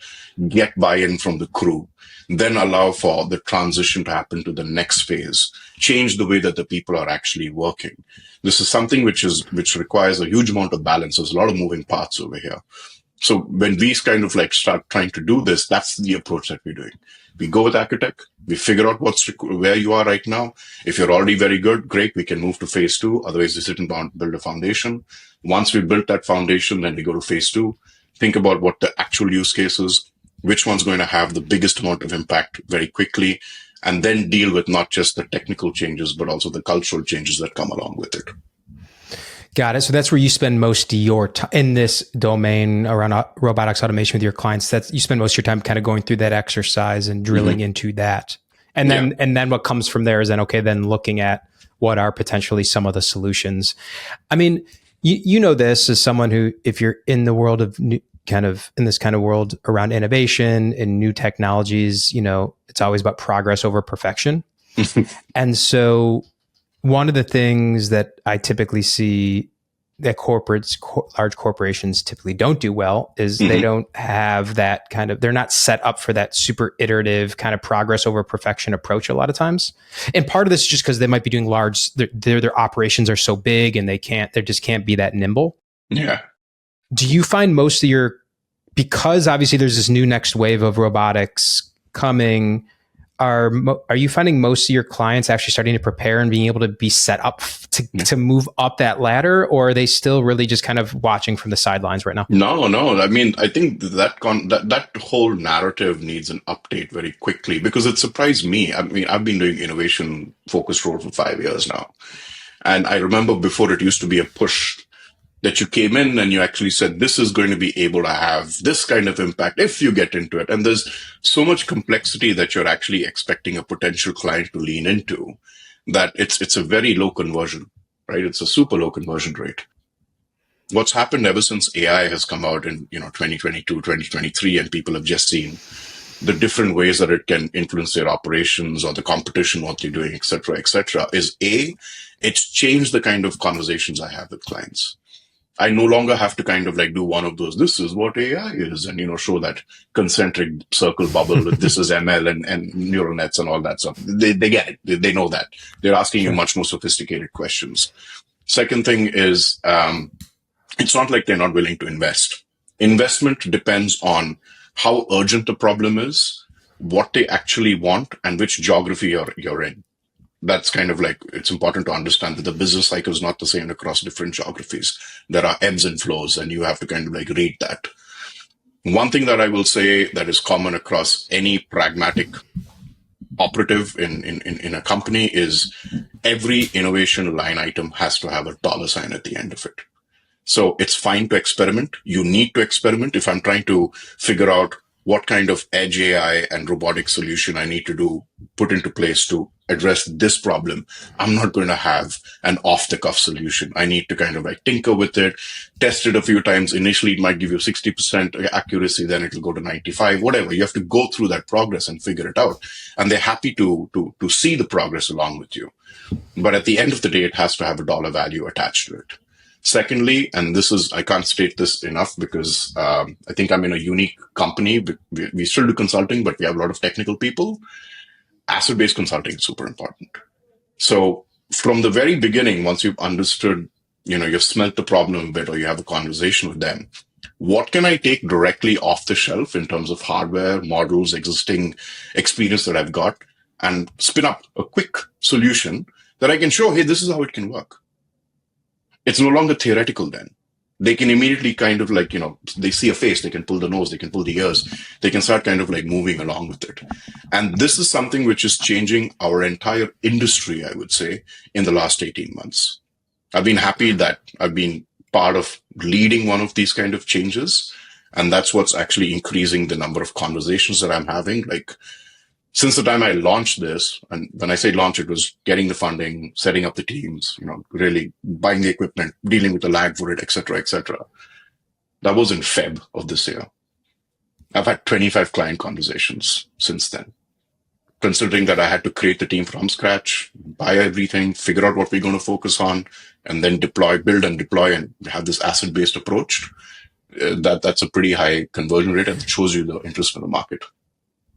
[SPEAKER 1] Get buy-in from the crew. Then allow for the transition to happen to the next phase. Change the way that the people are actually working. This is something which requires a huge amount of balance. There's a lot of moving parts over here. So when we kind of like start trying to do this, that's the approach that we're doing. We go with architect, we figure out where you are right now. If you're already very good, great, we can move to phase two. Otherwise, we sit and build a foundation. Once we built that foundation, then we go to phase two, think about what the actual use case is, which one's going to have the biggest amount of impact very quickly, and then deal with not just the technical changes, but also the cultural changes that come along with it.
[SPEAKER 2] Got it. So that's where you spend most of your time in this domain around robotics automation with your clients. That's you spend most of your time kind of going through that exercise and drilling into that. And then what comes from there is then looking at what are potentially some of the solutions. I mean, you know this as someone who, if you're in the world of in this kind of world around innovation and new technologies, it's always about progress over perfection. And so one of the things that I typically see that large corporations typically don't do well is they don't have that they're not set up for that super iterative kind of progress over perfection approach a lot of times. And part of this is just because they might be doing their operations are so big and they just can't be that nimble.
[SPEAKER 1] Yeah.
[SPEAKER 2] Do you find because obviously there's this new next wave of robotics coming, are you finding most of your clients actually starting to prepare and being able to be set up to move up that ladder, or are they still really just kind of watching from the sidelines right now?
[SPEAKER 1] No. I mean, I think that whole narrative needs an update very quickly, because it surprised me. I mean, I've been doing innovation focused role for 5 years now. And I remember before it used to be a push that you came in and you actually said, this is going to be able to have this kind of impact if you get into it. And there's so much complexity that you're actually expecting a potential client to lean into that it's a very low conversion, right? It's a super low conversion rate. What's happened ever since AI has come out in 2022, 2023, and people have just seen the different ways that it can influence their operations or the competition, what they're doing, et cetera, is it's changed the kind of conversations I have with clients. I no longer have to kind of like do one of those, this is what AI is, and, show that concentric circle bubble with this is ML and neural nets and all that stuff. They get it. They know that. They're asking you much more sophisticated questions. Second thing is, it's not like they're not willing to invest. Investment depends on how urgent the problem is, what they actually want, and which geography you're in. That's kind of like, it's important to understand that the business cycle is not the same across different geographies. There are ebbs and flows, and you have to kind of like read that. One thing that I will say that is common across any pragmatic operative in a company is every innovation line item has to have a dollar sign at the end of it. So it's fine to experiment. You need to experiment. If I'm trying to figure out what kind of edge AI and robotic solution I need to put into place to address this problem, I'm not going to have an off-the-cuff solution. I need to kind of like tinker with it, test it a few times. Initially, it might give you 60% accuracy, then it'll go to 95, whatever. You have to go through that progress and figure it out. And they're happy to see the progress along with you. But at the end of the day, it has to have a dollar value attached to it. Secondly, and I can't state this enough because I think I'm in a unique company. We still do consulting, but we have a lot of technical people. Asset-based consulting is super important. So from the very beginning, once you've understood, you've smelt the problem a bit, or you have a conversation with them, what can I take directly off the shelf in terms of hardware, models, existing experience that I've got, and spin up a quick solution that I can show, hey, this is how it can work. It's no longer theoretical then. They can immediately kind of like, they see a face, they can pull the nose, they can pull the ears, they can start kind of like moving along with it. And this is something which is changing our entire industry, I would say, in the last 18 months. I've been happy that I've been part of leading one of these kind of changes. And that's what's actually increasing the number of conversations that I'm having. Like, since the time I launched this, and when I say launch, it was getting the funding, setting up the teams, really buying the equipment, dealing with the lag for it, et cetera, et cetera. That was in Feb of this year. I've had 25 client conversations since then, considering that I had to create the team from scratch, buy everything, figure out what we're going to focus on, and then build and deploy and have this asset-based approach. That's a pretty high conversion rate, and it shows you the interest in the market.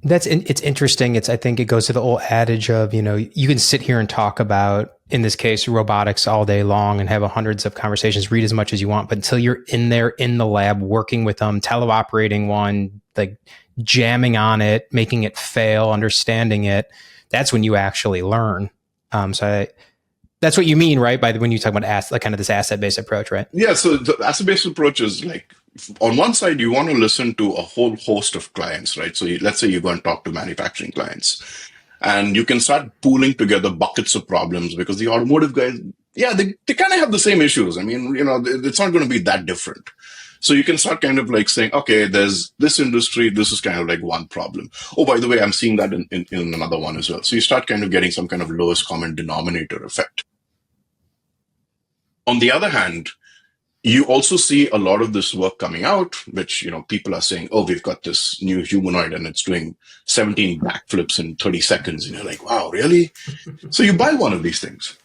[SPEAKER 2] It's interesting. I think it goes to the old adage of, you can sit here and talk about, in this case, robotics all day long and have hundreds of conversations, read as much as you want, but until you're in there in the lab working with them, teleoperating one, like jamming on it, making it fail, understanding it, that's when you actually learn. That's what you mean, right? When you talk about like kind of this asset-based approach, right?
[SPEAKER 1] Yeah, so the asset-based approach is like, on one side, you want to listen to a whole host of clients, right? So let's say you go and talk to manufacturing clients, and you can start pooling together buckets of problems, because the automotive guys, yeah, they kind of have the same issues. I mean, it's not going to be that different. So you can start kind of like saying, okay, there's this industry, this is kind of like one problem. Oh, by the way, I'm seeing that in another one as well. So you start kind of getting some kind of lowest common denominator effect. On the other hand, you also see a lot of this work coming out, which, people are saying, oh, we've got this new humanoid and it's doing 17 backflips in 30 seconds. And you're like, wow, really? So you buy one of these things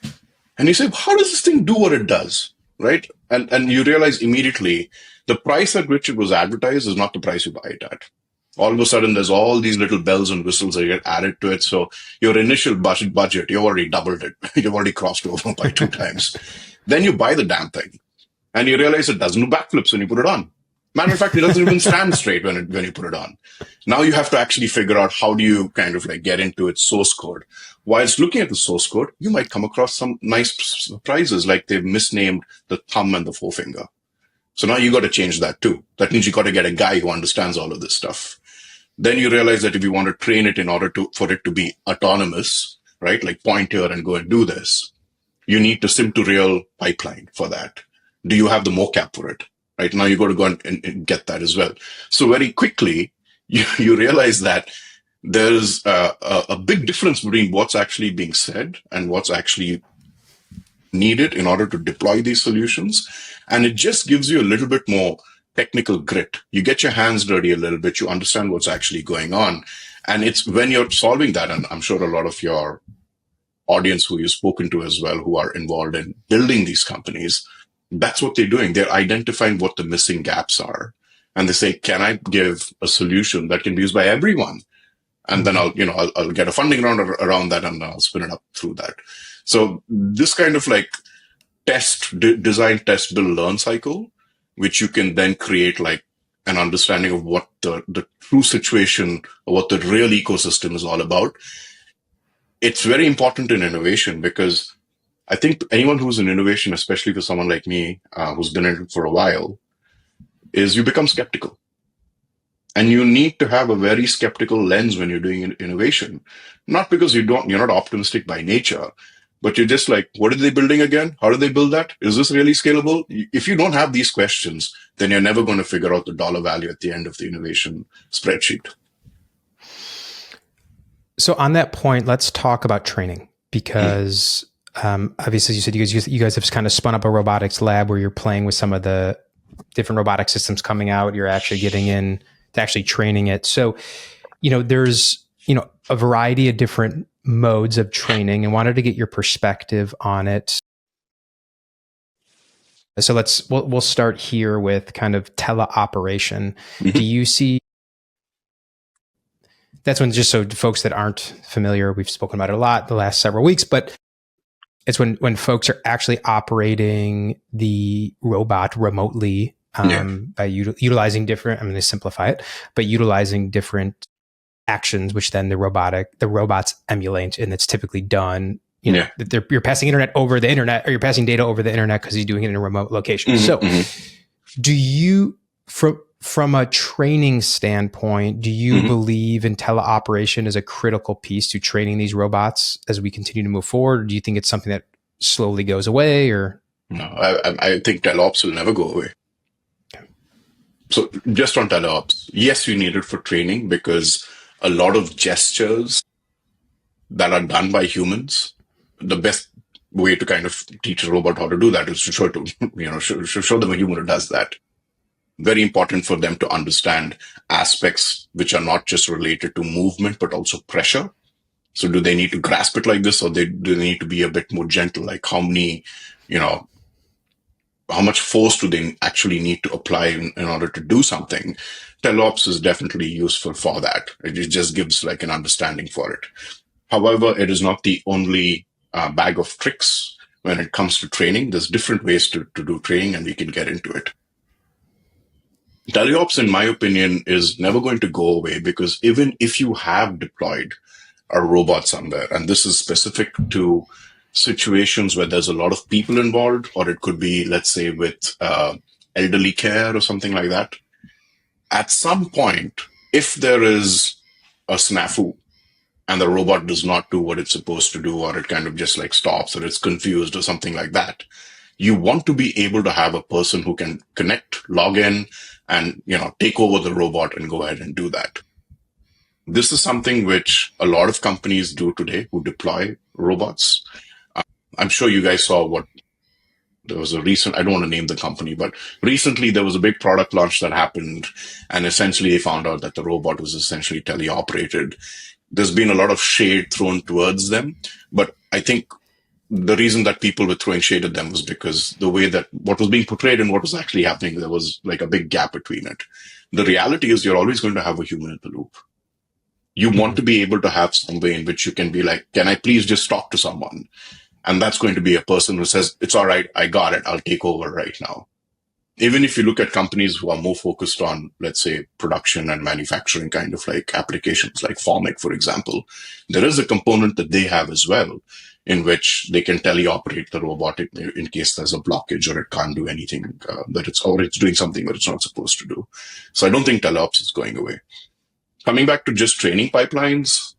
[SPEAKER 1] and you say, how does this thing do what it does? Right? And you realize immediately the price at which it was advertised is not the price you buy it at. All of a sudden, there's all these little bells and whistles that get added to it. So your initial budget, you've already doubled it. You've already crossed over by 2 times. Then you buy the damn thing. And you realize it doesn't do backflips when you put it on. Matter of fact, it doesn't even stand straight when you put it on. Now you have to actually figure out how do you kind of like get into its source code. Whilst looking at the source code, you might come across some nice surprises, like they've misnamed the thumb and the forefinger. So now you got to change that too. That means you got to get a guy who understands all of this stuff. Then you realize that if you want to train it in order for it to be autonomous, right? Like point here and go and do this, you need to sim to real pipeline for that. Do you have the mocap for it? Right now, you got to go and get that as well. So very quickly, you realize that there's a big difference between what's actually being said and what's actually needed in order to deploy these solutions. And it just gives you a little bit more technical grit. You get your hands dirty a little bit. You understand what's actually going on. And it's when you're solving that, and I'm sure a lot of your audience who you've spoken to as well, who are involved in building these companies, that's what they're doing. They're identifying what the missing gaps are. And they say, can I give a solution that can be used by everyone? And then I'll get a funding round around that and I'll spin it up through that. So this kind of like design, test, build, learn cycle, which you can then create like an understanding of what the true situation or what the real ecosystem is all about. It's very important in innovation, because I think anyone who's in innovation, especially for someone like me, who's been in it for a while, is you become skeptical. And you need to have a very skeptical lens when you're doing innovation. Not because you're not optimistic by nature, but you're just like, what are they building again? How do they build that? Is this really scalable? If you don't have these questions, then you're never going to figure out the dollar value at the end of the innovation spreadsheet.
[SPEAKER 2] So on that point, let's talk about training, because obviously you said you guys have kind of spun up a robotics lab where you're playing with some of the different robotic systems coming out. You're actually getting in to actually training it. So, there's, a variety of different modes of training, and wanted to get your perspective on it. So we'll start here with kind of teleoperation. Mm-hmm. Do you see, that's when, just so folks that aren't familiar, we've spoken about it a lot the last several weeks, but it's when folks are actually operating the robot remotely, by utilizing different, I'm going to simplify it, but utilizing different actions, which then the robots emulate. And it's typically done, that you're passing internet over the internet, or you're passing data over the internet because you're doing it in a remote location. Mm-hmm. So do you, from a training standpoint, do you believe in teleoperation as a critical piece to training these robots as we continue to move forward? Or do you think it's something that slowly goes away? Or
[SPEAKER 1] no, I think teleops will never go away. Okay. So just on teleops, yes, you need it for training, because a lot of gestures that are done by humans, the best way to kind of teach a robot how to do that is to show them a human who does that. Very important for them to understand aspects which are not just related to movement, but also pressure. So do they need to grasp it like this, or do they need to be a bit more gentle? Like how how much force do they actually need to apply in order to do something. Teleops is definitely useful for that. It just gives like an understanding for it. However, it is not the only bag of tricks when it comes to training. There's different ways to do training, and we can get into it. Teleops, in my opinion, is never going to go away, because even if you have deployed a robot somewhere, and this is specific to situations where there's a lot of people involved, or it could be, let's say, with elderly care or something like that, at some point, if there is a snafu and the robot does not do what it's supposed to do, or it kind of just like stops, or it's confused or something like that, you want to be able to have a person who can connect, log in, and take over the robot and go ahead and do that. This is something which a lot of companies do today who deploy robots. I'm sure you guys saw there was a recent, I don't want to name the company, but recently there was a big product launch that happened, and essentially they found out that the robot was essentially teleoperated. There's been a lot of shade thrown towards them, but I think the reason that people were throwing shade at them was because the way that what was being portrayed and what was actually happening, there was like a big gap between it. The reality is you're always going to have a human in the loop. You want to be able to have some way in which you can be like, can I please just talk to someone? And that's going to be a person who says, it's all right, I got it, I'll take over right now. Even if you look at companies who are more focused on, let's say, production and manufacturing kind of like applications, like Formic, for example, there is a component that they have as well, in which they can teleoperate the robot in case there's a blockage or it can't do anything it's doing something that it's not supposed to do. So I don't think teleops is going away. Coming back to just training pipelines,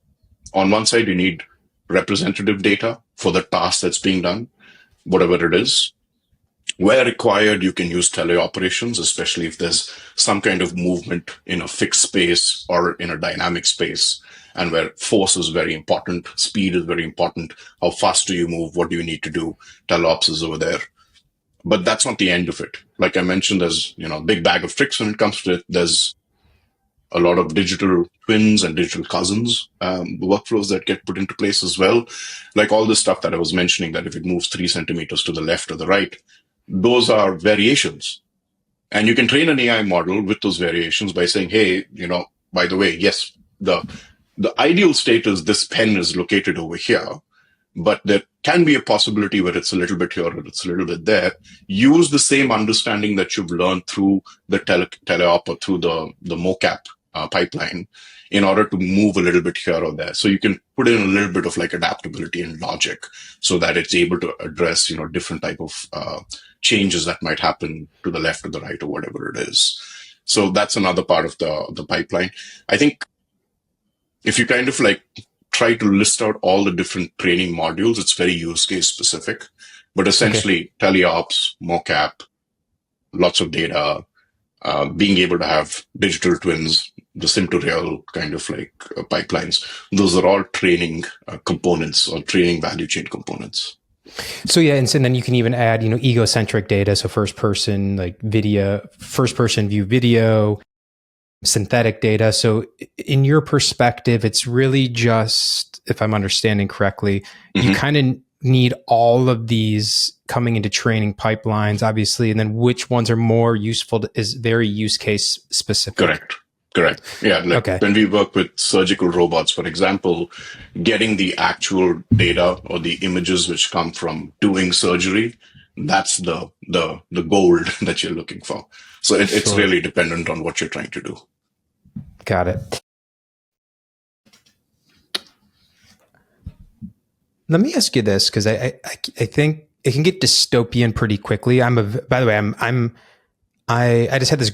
[SPEAKER 1] on one side, you need representative data for the task that's being done, whatever it is. Where required, you can use teleoperations, especially if there's some kind of movement in a fixed space or in a dynamic space, and where force is very important, speed is very important. How fast do you move? What do you need to do? Teleops is over there. But that's not the end of it. Like I mentioned, there's a big bag of tricks when it comes to it. There's a lot of digital twins and digital cousins workflows that get put into place as well. Like all this stuff that I was mentioning, that if it moves 3 centimeters to the left or the right, those are variations. And you can train an AI model with those variations by saying, hey, by the way, yes, the ideal state is this pen is located over here, but there can be a possibility where it's a little bit here or it's a little bit there. Use the same understanding that you've learned through the teleop or through the mocap pipeline in order to move a little bit here or there. So you can put in a little bit of like adaptability and logic so that it's able to address, different type of changes that might happen to the left or the right or whatever it is. So that's another part of the pipeline. I think if you kind of like try to list out all the different training modules, it's very use case specific, but essentially teleops, mocap, lots of data, being able to have digital twins, the sim to real kind of like pipelines. Those are all training components or training value chain components.
[SPEAKER 2] So yeah, and so then you can even add, egocentric data. So first person view video, synthetic data. So in your perspective, it's really just, if I'm understanding correctly, you kind of need all of these coming into training pipelines, obviously, and then which ones are more useful is very use case specific.
[SPEAKER 1] Correct. Yeah. When we work with surgical robots, for example, getting the actual data or the images which come from doing surgery, that's the gold that you're looking for. So it's really dependent on what you're trying to do.
[SPEAKER 2] Got it. Let me ask you this, because I think it can get dystopian pretty quickly. By the way, I just had this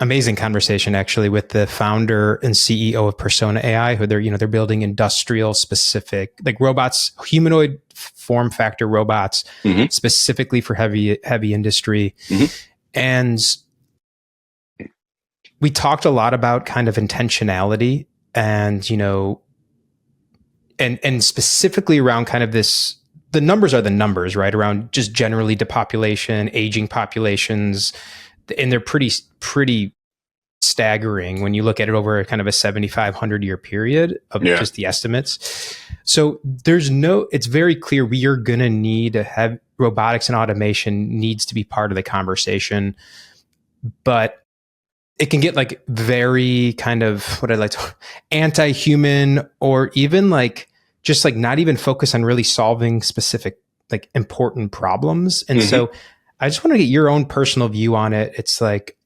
[SPEAKER 2] amazing conversation actually with the founder and CEO of Persona AI, who they're building industrial specific, like robots, humanoid form factor robots, specifically for heavy industry. And we talked a lot about kind of intentionality and, and specifically around kind of this, the numbers are the numbers, right? Around just generally depopulation, aging populations, and they're pretty staggering when you look at it over a kind of a 7,500 year period of just the estimates. So it's very clear we are going to need robotics and automation needs to be part of the conversation, but it can get like very kind of what I like to anti-human, or even like just like not even focus on really solving specific like important problems. And so I just want to get your own personal view on it. It's like,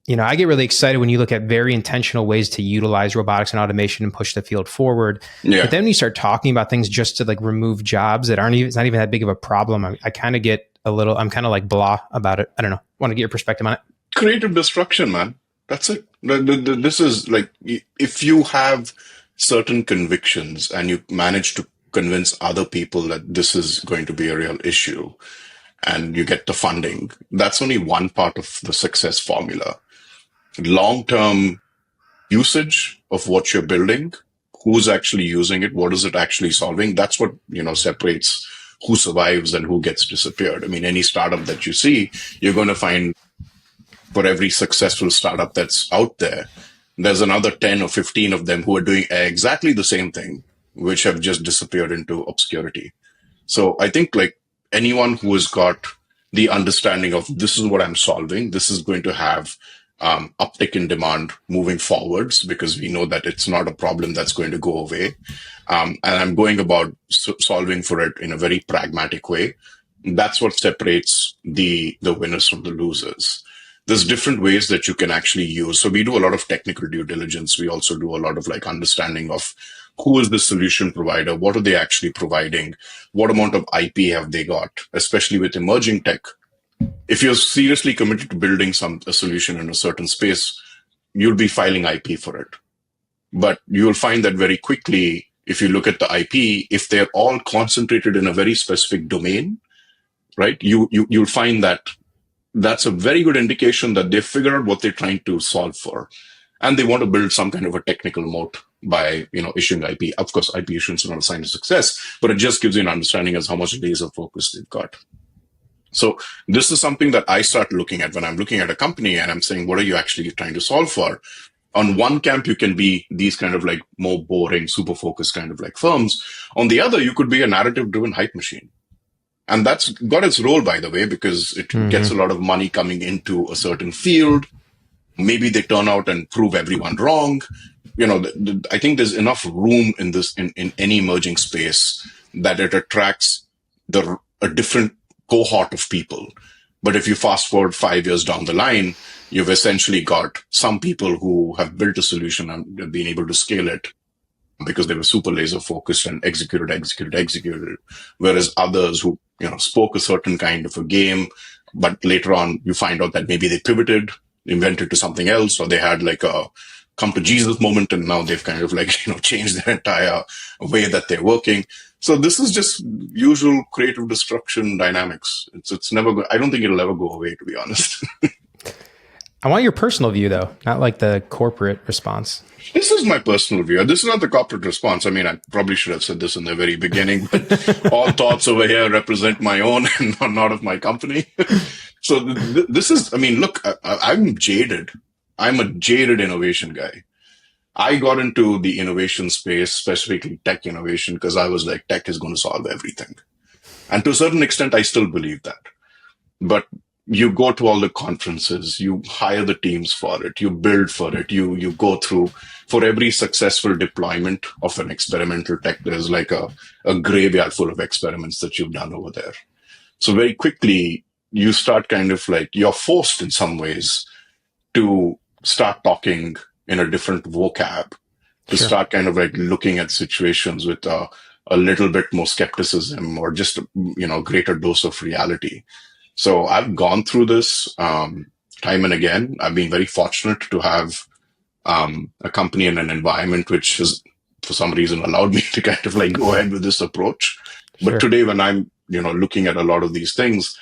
[SPEAKER 2] you know, I get really excited when you look at very intentional ways to utilize robotics and automation and push the field forward.
[SPEAKER 1] Yeah.
[SPEAKER 2] But then when you start talking about things just to like remove jobs that aren't even, it's not even that big of a problem, I kind of get a little, I'm kind of like blah about it. I don't know. Want to get your perspective on it?
[SPEAKER 1] Creative destruction, man. That's it. This is like, if you have certain convictions and you manage to convince other people that this is going to be a real issue and you get the funding, that's only one part of the success formula. Long-term usage of what you're building, who's actually using it, what is it actually solving? That's what, you know, separates who survives and who gets disappeared. I mean, any startup that you see, you're going to find for every successful startup that's out there, there's another 10 or 15 of them who are doing exactly the same thing, which have just disappeared into obscurity. So I think like anyone who has got the understanding of this is what I'm solving, this is going to have uptick in demand moving forwards, because we know that it's not a problem that's going to go away. And I'm going about solving for it in a very pragmatic way. That's what separates the winners from the losers. There's different ways that you can actually use. So we do a lot of technical due diligence. We also do a lot of like understanding of who is the solution provider? What are they actually providing? What amount of IP have they got? Especially with emerging tech. If you're seriously committed to building a solution in a certain space, you'll be filing IP for it. But you'll find that very quickly, if you look at the IP, if they're all concentrated in a very specific domain, right, you'll find that that's a very good indication that they figured out what they're trying to solve for. And they want to build some kind of a technical moat by, you know, issuing IP. Of course, IP issuance is not a sign of success, but it just gives you an understanding as how much laser focus they've got. So this is something that I start looking at when I'm looking at a company and I'm saying, what are you actually trying to solve for? On one camp, you can be these kind of like more boring, super focused kind of like firms. On the other, you could be a narrative driven hype machine. And that's got its role, by the way, because it gets a lot of money coming into a certain field. Maybe they turn out and prove everyone wrong. You know, I think there's enough room in this, in any emerging space, that it attracts a different cohort of people. But if you fast forward 5 years down the line, you've essentially got some people who have built a solution and have been able to scale it because they were super laser focused and executed, whereas others who, you know, spoke a certain kind of a game, but later on you find out that maybe they pivoted, invented to something else, or they had like a come to Jesus moment and now they've kind of like, you know, changed their entire way that they're working. So this is just usual creative destruction dynamics. It's never I don't think it'll ever go away, to be honest.
[SPEAKER 2] I want your personal view though, not like the corporate response.
[SPEAKER 1] This is my personal view. This is not the corporate response. I mean, I probably should have said this in the very beginning, but all thoughts over here represent my own and not of my company. So this is, I mean, look, I'm jaded. I'm a jaded innovation guy. I got into the innovation space, specifically tech innovation, because I was like, tech is going to solve everything. And to a certain extent, I still believe that. But you go to all the conferences, you hire the teams for it, you build for it, you go through, for every successful deployment of an experimental tech, there's like a graveyard full of experiments that you've done over there. So very quickly, you start kind of like, you're forced in some ways to start talking in a different vocab, to start kind of like looking at situations with a little bit more skepticism or just, you know, greater dose of reality. So I've gone through this time and again. I've been very fortunate to have a company and an environment which has, for some reason, allowed me to kind of like go ahead with this approach. But today, when I'm, you know, looking at a lot of these things,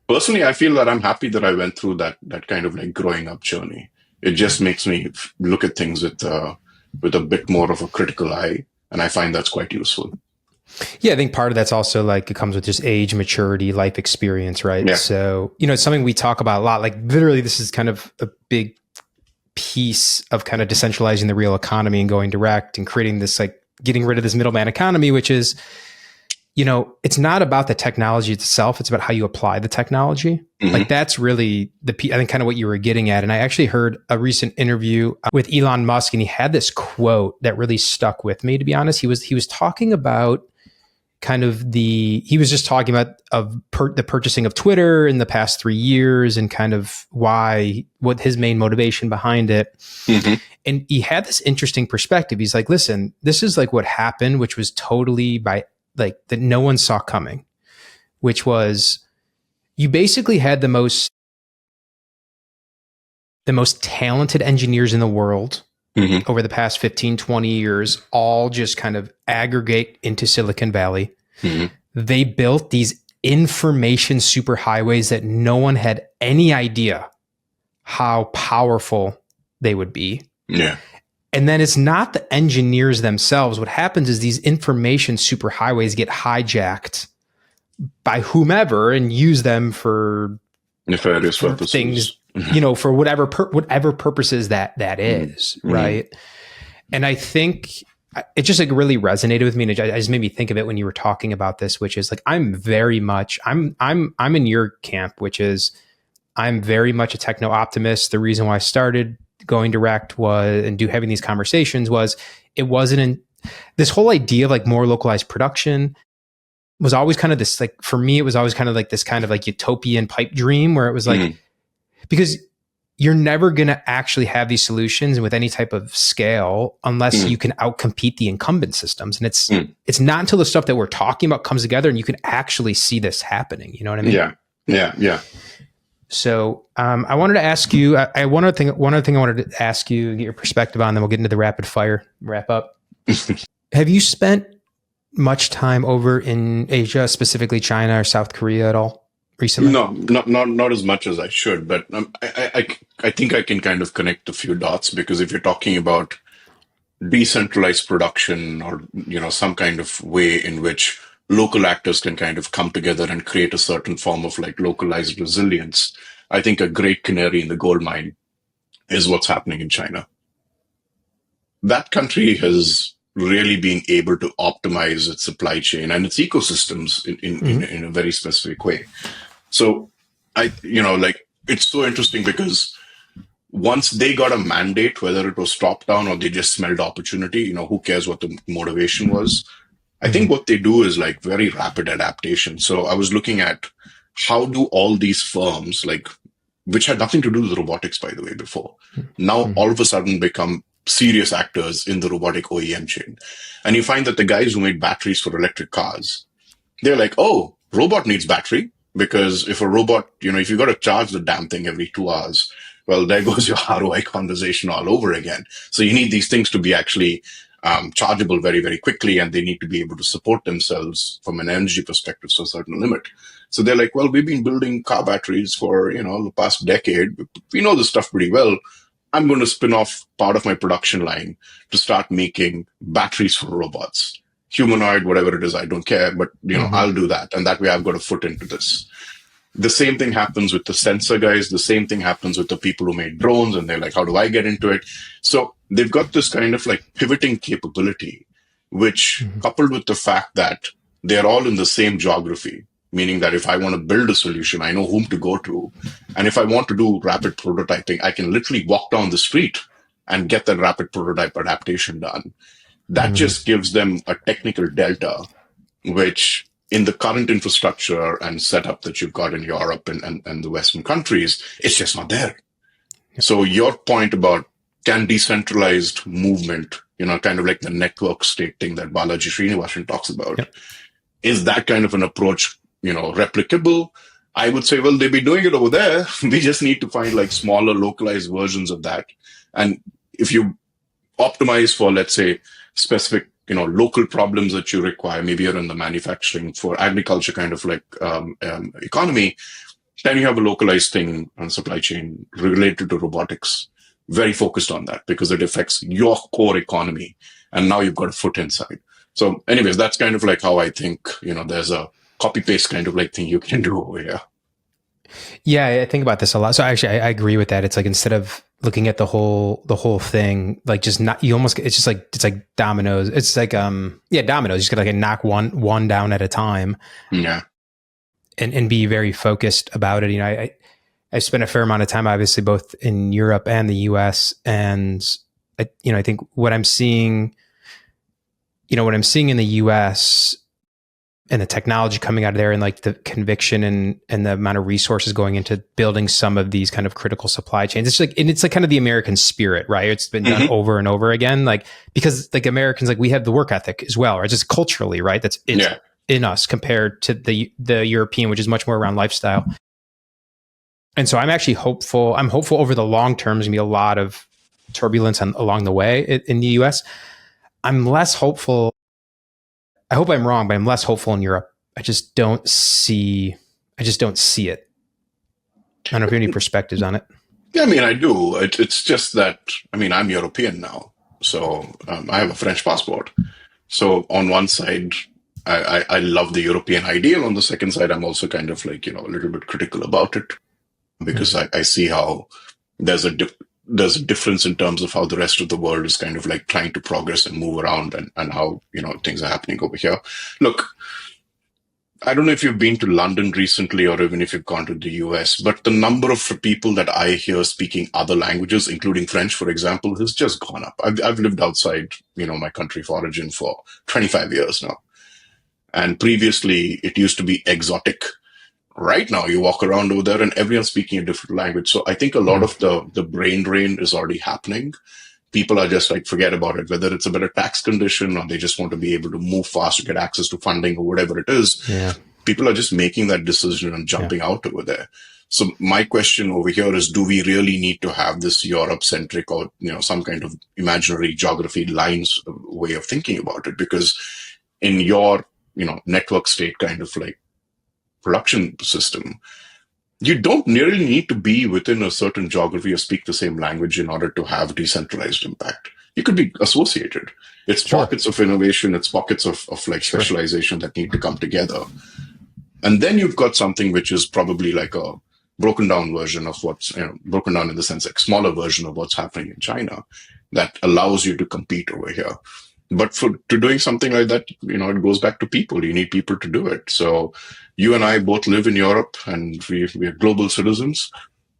[SPEAKER 1] personally, I feel that I'm happy that I went through that kind of like growing up journey. It just makes me look at things with a bit more of a critical eye, and I find that's quite useful.
[SPEAKER 2] Yeah, I think part of that's also like it comes with just age, maturity, life experience, right? Yeah. So, you know, it's something we talk about a lot. Like literally, this is kind of a big piece of kind of decentralizing the real economy and going direct and creating this, like getting rid of this middleman economy, which is it's not about the technology itself. It's about how you apply the technology.
[SPEAKER 1] Mm-hmm.
[SPEAKER 2] Like that's really I think kind of what you were getting at. And I actually heard a recent interview with Elon Musk, and he had this quote that really stuck with me, to be honest. He was talking about kind of he was just talking about the purchasing of Twitter in the past 3 years and kind of what his main motivation behind it.
[SPEAKER 1] Mm-hmm.
[SPEAKER 2] And he had this interesting perspective. He's like, listen, this is like what happened, which was totally that no one saw coming, which was you basically had the most talented engineers in the world
[SPEAKER 1] Mm-hmm.
[SPEAKER 2] over the past 15, 20 years, all just kind of aggregate into Silicon Valley.
[SPEAKER 1] Mm-hmm.
[SPEAKER 2] They built these information superhighways that no one had any idea how powerful they would be.
[SPEAKER 1] Yeah.
[SPEAKER 2] And then it's not the engineers themselves. What happens is these information superhighways get hijacked by whomever and use them for
[SPEAKER 1] nefarious purposes.
[SPEAKER 2] Things, for whatever purposes that is,
[SPEAKER 1] Mm-hmm.
[SPEAKER 2] right? And I think it just like really resonated with me, and it just made me think of it when you were talking about this, which is like I'm in your camp, which is I'm very much a techno optimist. The reason why I started going direct having these conversations was it wasn't in this whole idea of like more localized production was always kind of this, like, for me, it was always kind of like this kind of like utopian pipe dream where it was like, because you're never going to actually have these solutions with any type of scale unless you can outcompete the incumbent systems. And it's not until the stuff that we're talking about comes together and you can actually see this happening. You know what I mean?
[SPEAKER 1] Yeah.
[SPEAKER 2] So I wanted to ask you, one other thing I wanted to ask you, get your perspective on, then we'll get into the rapid fire wrap up. Have you spent much time over in Asia, specifically China or South Korea at all recently?
[SPEAKER 1] No, not as much as I should, but I think I can kind of connect a few dots, because if you're talking about decentralized production or, some kind of way in which local actors can kind of come together and create a certain form of like localized resilience, I think a great canary in the gold mine is what's happening in China. That country has really been able to optimize its supply chain and its ecosystems in a very specific way. So it's so interesting because once they got a mandate, whether it was top down or they just smelled opportunity, who cares what the motivation was? I think what they do is like very rapid adaptation. So I was looking at how do all these firms, like, which had nothing to do with robotics, by the way, before, now all of a sudden become serious actors in the robotic OEM chain. And you find that the guys who made batteries for electric cars, they're like, oh, robot needs battery, because if a robot, if you got to charge the damn thing every 2 hours, well, there goes your ROI conversation all over again. So you need these things to be actually chargeable very, very quickly, and they need to be able to support themselves from an energy perspective to a certain limit. So they're like, well, we've been building car batteries for, the past decade. We know this stuff pretty well. I'm going to spin off part of my production line to start making batteries for robots. Humanoid, whatever it is, I don't care, but, I'll do that. And that way I've got a foot into this. The same thing happens with the sensor guys. The same thing happens with the people who made drones, and they're like, how do I get into it? So they've got this kind of like pivoting capability, which coupled with the fact that they're all in the same geography, meaning that if I want to build a solution, I know whom to go to. And if I want to do rapid prototyping, I can literally walk down the street and get that rapid prototype adaptation done. That just gives them a technical delta, which in the current infrastructure and setup that you've got in Europe and the Western countries, it's just not there. So your point about can decentralized movement, kind of like the network state thing that Balaji Srinivasan talks about, is that kind of an approach, replicable? I would say, well, they've been doing it over there. We just need to find like smaller localized versions of that. And if you optimize for, let's say, specific, local problems that you require, maybe you're in the manufacturing for agriculture kind of like economy, then you have a localized thing on supply chain related to robotics, very focused on that because it affects your core economy. And now you've got a foot inside. So anyways, that's kind of like how I think, there's a copy paste kind of like thing you can do over here.
[SPEAKER 2] Yeah, I think about this a lot. So actually, I agree with that. It's like instead of looking at the whole thing, like just not, you almost, it's like dominoes. It's like, dominoes. You just gotta like knock one down at a time.
[SPEAKER 1] Yeah.
[SPEAKER 2] And be very focused about it. You know, I spent a fair amount of time, obviously, both in Europe and the US. And I think what I'm seeing in the US and the technology coming out of there, and like the conviction and the amount of resources going into building some of these kind of critical supply chains. It's like kind of the American spirit, right? It's been done over and over again, like, because like Americans, like we have the work ethic as well, right? Just culturally, right? It's in us compared to the European, which is much more around lifestyle. And so I'm actually hopeful. I'm hopeful over the long term, there's gonna be a lot of turbulence along the way in the US. I'm less hopeful. I hope I'm wrong, but I'm less hopeful in Europe. I just don't see it. I don't know if you have any perspectives on it.
[SPEAKER 1] Yeah, I mean, I do. It's just that, I mean, I'm European now, so I have a French passport. So on one side, I love the European ideal. On the second side, I'm also kind of like, a little bit critical about it, because I see how there's a difference in terms of how the rest of the world is kind of like trying to progress and move around, and how, things are happening over here. Look, I don't know if you've been to London recently, or even if you've gone to the US, but the number of people that I hear speaking other languages, including French, for example, has just gone up. I've lived outside, my country of origin for 25 years now. And previously it used to be exotic. Right now you walk around over there and everyone's speaking a different language. So I think a lot of the brain drain is already happening. People are just like, forget about it, whether it's a better tax condition or they just want to be able to move fast to get access to funding or whatever it is.
[SPEAKER 2] Yeah.
[SPEAKER 1] People are just making that decision and jumping out over there. So my question over here is, do we really need to have this Europe-centric or, some kind of imaginary geography lines way of thinking about it? Because in your, network state kind of like production system, you don't really need to be within a certain geography or speak the same language in order to have decentralized impact. You could be associated. It's pockets of innovation. It's pockets of like specialization that need to come together. And then you've got something which is probably like a broken down version of what's, broken down in the sense like smaller version of what's happening in China that allows you to compete over here. But to doing something like that, it goes back to people. You need people to do it. So you and I both live in Europe and we are global citizens.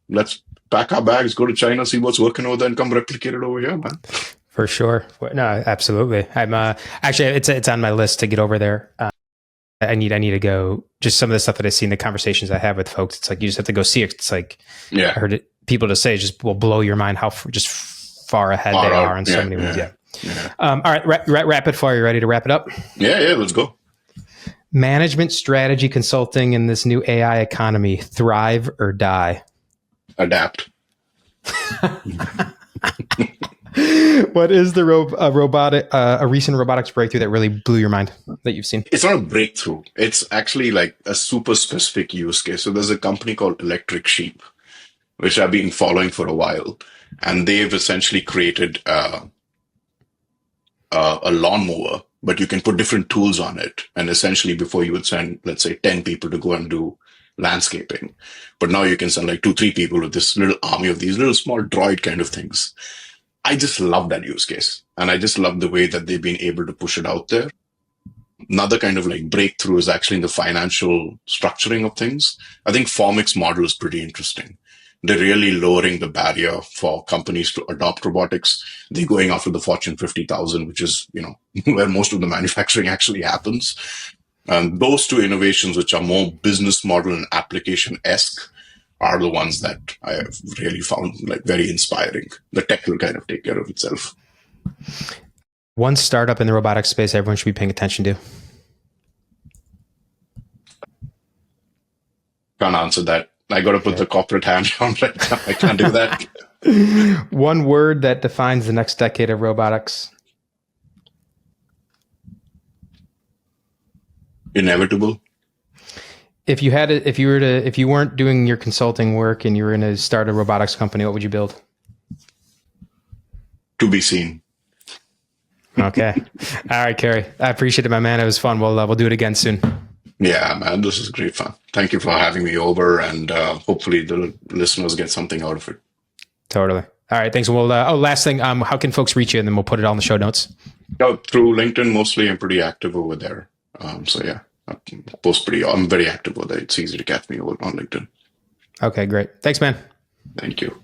[SPEAKER 1] Let's pack our bags, go to China, see what's working over there, and come replicate it over here, man.
[SPEAKER 2] For sure. No, absolutely. I'm actually, it's on my list to get over there. I need to go. Just some of the stuff that I see in the conversations I have with folks. It's like, you just have to go see it. It's like, I heard people just say, it just will blow your mind how just far ahead they are on so many ways. Yeah. All right. Rapid fire. You ready to wrap it up?
[SPEAKER 1] Yeah. Let's go.
[SPEAKER 2] Management strategy consulting in this new AI economy, thrive or die?
[SPEAKER 1] Adapt.
[SPEAKER 2] What is the a recent robotics breakthrough that really blew your mind that you've seen?
[SPEAKER 1] It's not a breakthrough. It's actually like a super specific use case. So there's a company called Electric Sheep, which I've been following for a while. And they've essentially created a lawnmower, but you can put different tools on it. And essentially before you would send, let's say, 10 people to go and do landscaping. But now you can send like 2-3 people with this little army of these little small droid kind of things. I just love that use case. And I just love the way that they've been able to push it out there. Another kind of like breakthrough is actually in the financial structuring of things. I think Formic's model is pretty interesting. They're really lowering the barrier for companies to adopt robotics. They're going after the Fortune 50,000, which is, where most of the manufacturing actually happens. And those two innovations, which are more business model and application-esque, are the ones that I have really found like very inspiring. The tech will kind of take care of itself.
[SPEAKER 2] One startup in the robotics space everyone should be paying attention to.
[SPEAKER 1] Can't answer that. I got to put the corporate hand on right now. I can't do that.
[SPEAKER 2] One word that defines the next decade of robotics.
[SPEAKER 1] Inevitable.
[SPEAKER 2] If you weren't doing your consulting work and you were going to start a robotics company, what would you build?
[SPEAKER 1] To be seen.
[SPEAKER 2] Okay. All right, Kary. I appreciate it, my man. It was fun. We'll do it again soon.
[SPEAKER 1] Yeah, man. This is great fun. Thank you for having me over, and hopefully the listeners get something out of it.
[SPEAKER 2] Totally. All right, thanks. Well, last thing, how can folks reach you? And then we'll put it on the show notes.
[SPEAKER 1] Oh, through LinkedIn mostly. I'm pretty active over there. So yeah, I post pretty. I'm very active over there. It's easy to catch me on LinkedIn.
[SPEAKER 2] Okay, great. Thanks, man.
[SPEAKER 1] Thank you.